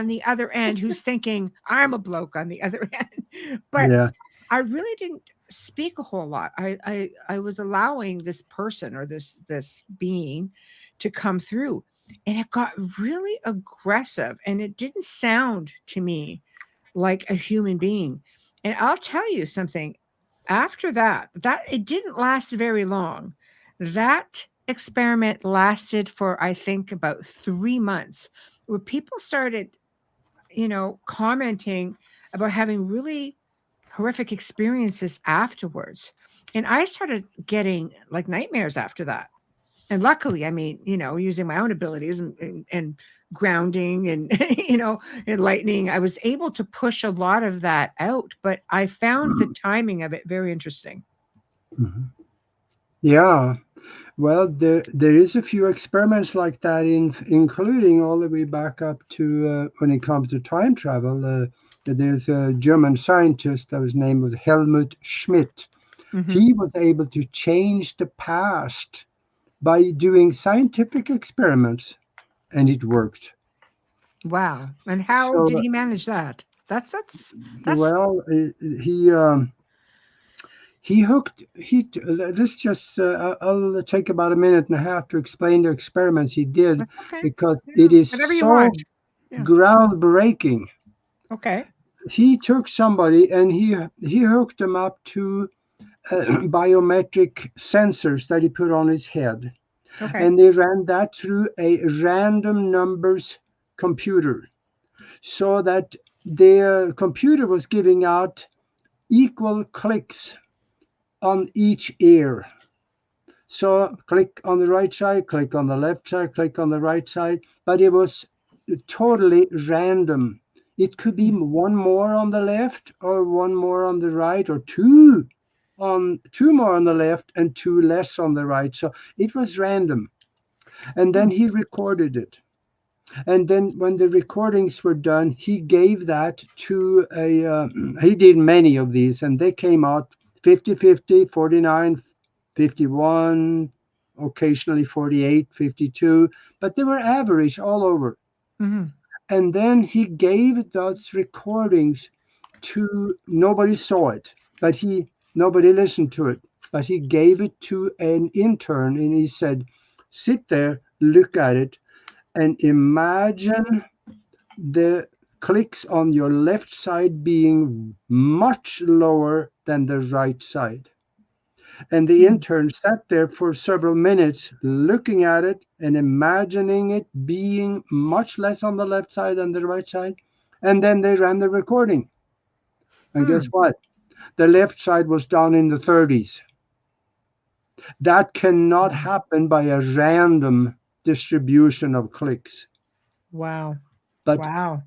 the other end who's thinking I'm a bloke on the other end. But I really didn't speak a whole lot. I was allowing this person or this being to come through, and it got really aggressive, and it didn't sound to me like a human being. And I'll tell you something. After that it didn't last very long. That experiment lasted for, I think, about 3 months, where people started, commenting about having really horrific experiences afterwards. And I started getting like nightmares after that. And luckily, I mean, using my own abilities and grounding and, and lightning, I was able to push a lot of that out. But I found the timing of it very interesting. Mhm. Yeah. Well, there is a few experiments like that, including all the way back up to when it comes to time travel. There's a German scientist that was named was Helmut Schmidt. Mm-hmm. He was able to change the past by doing scientific experiments, and it worked. Wow. And how did So, he manage that? That's well, he hooked. Let's just. I'll take about a minute and a half to explain the experiments he did that's okay. because Yeah. it is Whatever you so want. Yeah. groundbreaking. Okay. He took somebody and he hooked them up to biometric sensors that he put on his head, Okay. and they ran that through a random numbers computer, so that the computer was giving out equal clicks on each ear. So click on the right side, click on the left side, click on the right side, but it was totally random. It could be one more on the left or one more on the right, or two more on the left and two less on the right. So it was random. And then he recorded it. And then when the recordings were done, he gave that to he did many of these, and they came out 50-50, 49, 51, occasionally 48, 52, but they were average all over. Mm-hmm. And then he gave those recordings to, nobody saw it, but nobody listened to it, but he gave it to an intern, and he said, sit there, look at it, and imagine the clicks on your left side being much lower than the right side. And the intern sat there for several minutes looking at it and imagining it being much less on the left side than the right side. And then they ran the recording. And guess what? The left side was down in the 30s. That cannot happen by a random distribution of clicks. Wow. But Wow.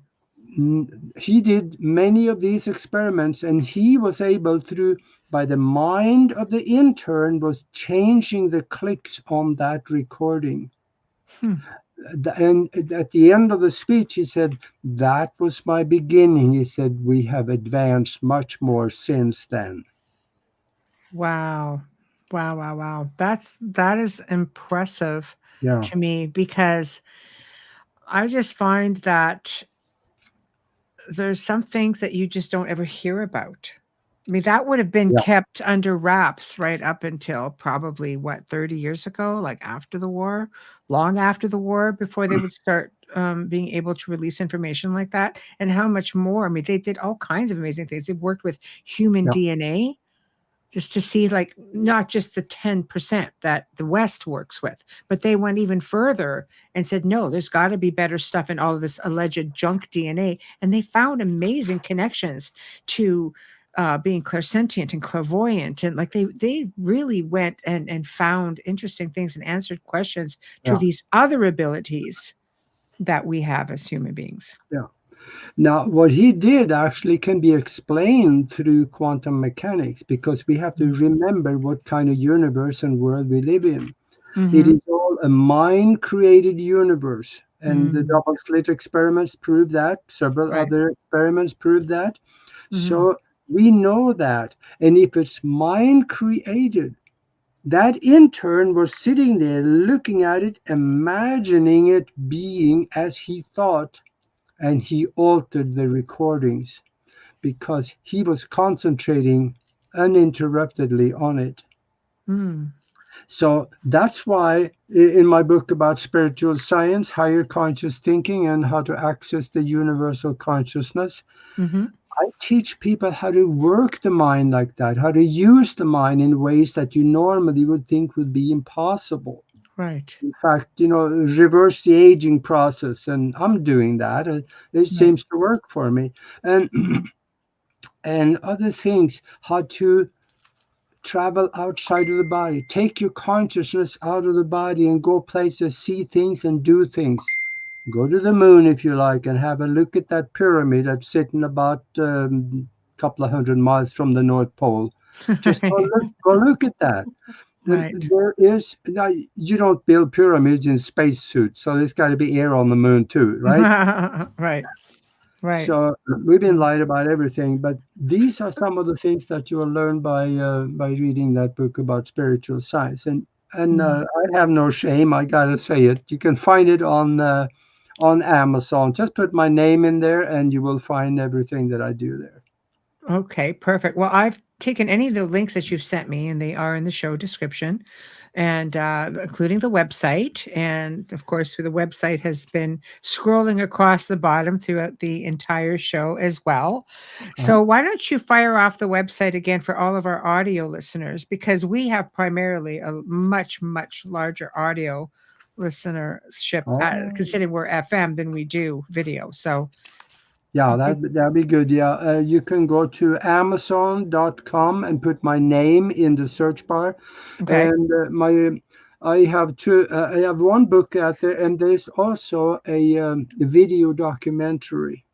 he did many of these experiments, and he was able through, by the mind of the intern, was changing the clicks on that recording. And at the end of the speech, he said, that was my beginning. He said, we have advanced much more since then. Wow. Wow. Wow. Wow. That is impressive Yeah. to me, because I just find that there's some things that you just don't ever hear about. I mean, that would have been Yeah. kept under wraps right up until probably 30 years ago, like after the war, long after the war, before they would start being able to release information like that. And how much more? I mean, they did all kinds of amazing things. They worked with human Yeah. DNA just to see, like, not just the 10% that the West works with, but they went even further and said, no, there's got to be better stuff in all of this alleged junk DNA. And they found amazing connections to being clairsentient and clairvoyant. And like they really went and found interesting things and answered questions to Yeah. these other abilities that we have as human beings. Yeah. Now, what he did actually can be explained through quantum mechanics, because we have to remember what kind of universe and world we live in. It is all a mind-created universe, and the double slit experiments prove that. Several other experiments prove that. So we know that. And if it's mind-created, that intern was sitting there looking at it, imagining it being as he thought, and he altered the recordings because he was concentrating uninterruptedly on it. So that's why in my book about spiritual science, higher conscious thinking, and how to access the universal consciousness, I teach people how to work the mind like that, how to use the mind in ways that you normally would think would be impossible. Right. In fact, reverse the aging process, and I'm doing that. It seems to work for me. And and other things, how to travel outside of the body, take your consciousness out of the body and go places, see things and do things. Go to the moon if you like and have a look at that pyramid that's sitting about a couple of 100 miles from the North Pole. Just go look at that. Right. There is now, you don't build pyramids in spacesuits, so there's got to be air on the moon too, right? Right. Right. So we've been lied about everything, but these are some of the things that you will learn by reading that book about spiritual science. And I have no shame. I gotta say it. You can find it on Amazon. Just put my name in there, and you will find everything that I do there. Okay, perfect. Well, I've taken any of the links that you've sent me, and they are in the show description, and including the website. And of course, the website has been scrolling across the bottom throughout the entire show as well. So, why don't you fire off the website again for all of our audio listeners? Because we have primarily a much, much larger audio listenership, considering we're FM, than we do video. So, Yeah, that'd be good. Yeah, you can go to Amazon.com and put my name in the search bar, okay. and I have two. I have one book out there, and there's also a video documentary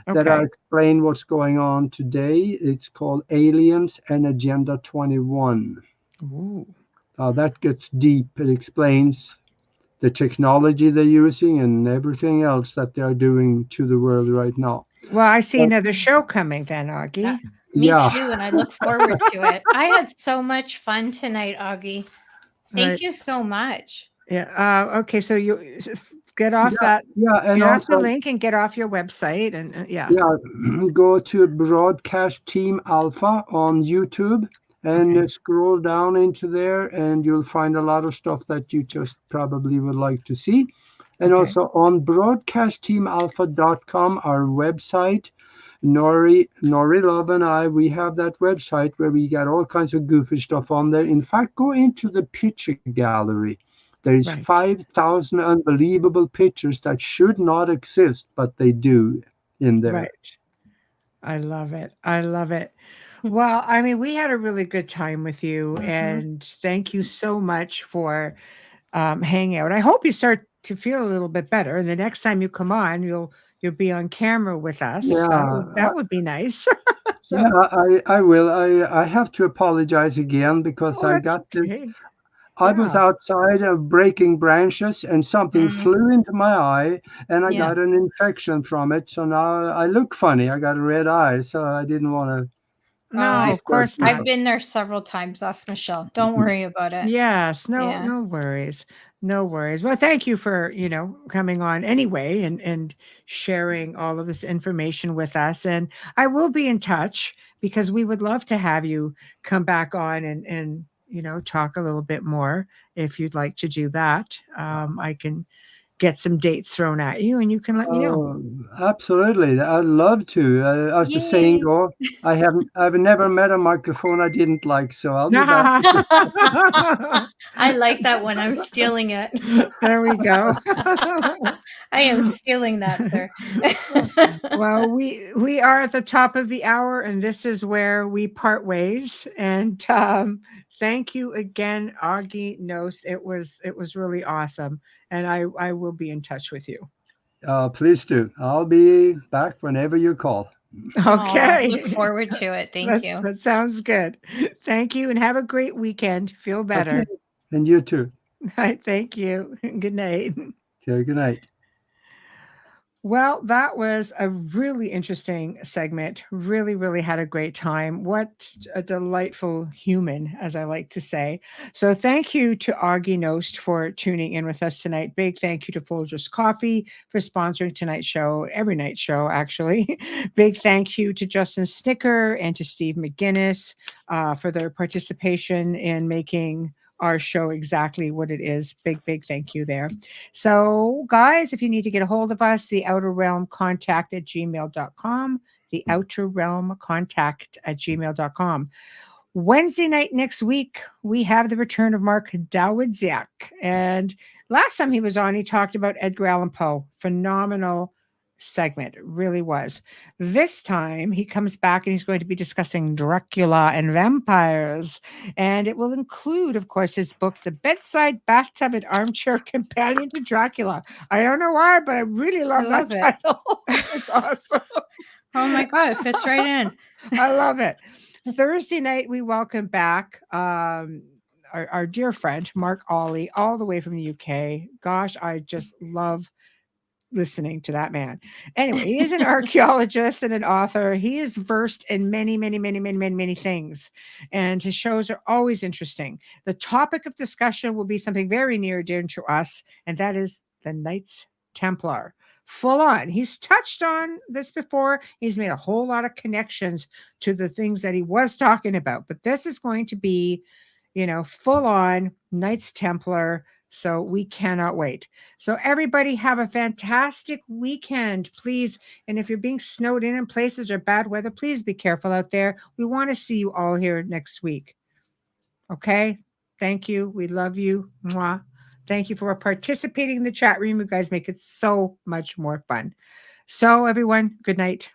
that I Okay. explain what's going on today. It's called Aliens and Agenda 21. Ooh. That gets deep. It explains the technology they're using and everything else that they're doing to the world right now. Well, I see But, another show coming then, Augie. Me yeah, too, and I look forward to it. I had so much fun tonight, Augie. Thank Right. you so much. Yeah. Okay. So you get off yeah, and get off the also, link and get off your website, and yeah. yeah, go to Broadcast Team Alpha on YouTube and Okay. scroll down into there, and you'll find a lot of stuff that you just probably would like to see. And Okay. also on broadcastteamalpha.com, our website, Nori Love and I, we have that website where we got all kinds of goofy stuff on there. In fact, go into the picture gallery. There's Right. 5,000 unbelievable pictures that should not exist, but they do in there. Right. I love it. I love it. Well, I mean, we had a really good time with you, and thank you so much for hanging out. I hope you start to feel a little bit better, and the next time you come on, you'll be on camera with us. Yeah, That would be nice. So, yeah, I will. I have to apologize again because oh, I that's got this. okay. I was Yeah. outside of breaking branches and something Mhm. flew into my eye and I Yeah. got an infection from it. So now I look funny. I got a red eye. So I didn't want to No, of disturb course not. I've people. been there several times. That's Michelle. Don't worry about it. Yes, Yeah. no worries. No worries. Well, thank you for, coming on anyway and sharing all of this information with us. And I will be in touch because we would love to have you come back on and talk a little bit more if you'd like to do that. I can get some dates thrown at you and you can let me know. Oh, absolutely. I'd love to. As the saying Yay. goes, I've never met a microphone I didn't like. So I'll be back. I like that one. I'm stealing it. There we go. I am stealing that, sir. Well, we are at the top of the hour, and this is where we part ways. And thank you again, Aage Nost. It was really awesome, and I will be in touch with you. Please do. I'll be back whenever you call. Okay. Look forward to it. Thank you. That sounds good. Thank you, and have a great weekend. Feel better. Okay. And you too. All right, thank you. Good night. Okay, good night. Well, that was a really interesting segment. Really, really had a great time. What a delightful human, as I like to say. So, thank you to Aage Nost for tuning in with us tonight. Big thank you to Folgers Coffee for sponsoring tonight's show, every night's show, actually. Big thank you to Justin Snicker and to Steve McGinnis for their participation in making our show exactly what it is. Big thank you there. So, guys, if you need to get a hold of us, the outer realm contact at gmail.com, the outer realm contact at gmail.com. Wednesday night next week, we have the return of Mark Dawidziak. And last time he was on, he talked about Edgar Allan Poe. Phenomenal segment. It really was. This time he comes back and he's going to be discussing Dracula and vampires. And it will include, of course, his book, The Bedside Bathtub and Armchair Companion to Dracula. I don't know why, but I really love that title. It's awesome. Oh my God, it fits right in. I love it. Thursday night, we welcome back our dear friend, Mark Ollie, all the way from the UK. Gosh, I just love listening to that man. Anyway, he is an archaeologist and an author. He is versed in many things, and his shows are always interesting. The topic of discussion will be something very near and dear to us, and that is the Knights Templar. Full on. He's touched on this before. He's made a whole lot of connections to the things that he was talking about, but this is going to be, full on Knights Templar. So we cannot wait. So everybody have a fantastic weekend, please. And if you're being snowed in places or bad weather, please be careful out there. We want to see you all here next week. Okay? Thank you. We love you. Mwah. Thank you for participating in the chat room. You guys make it so much more fun. So everyone, good night.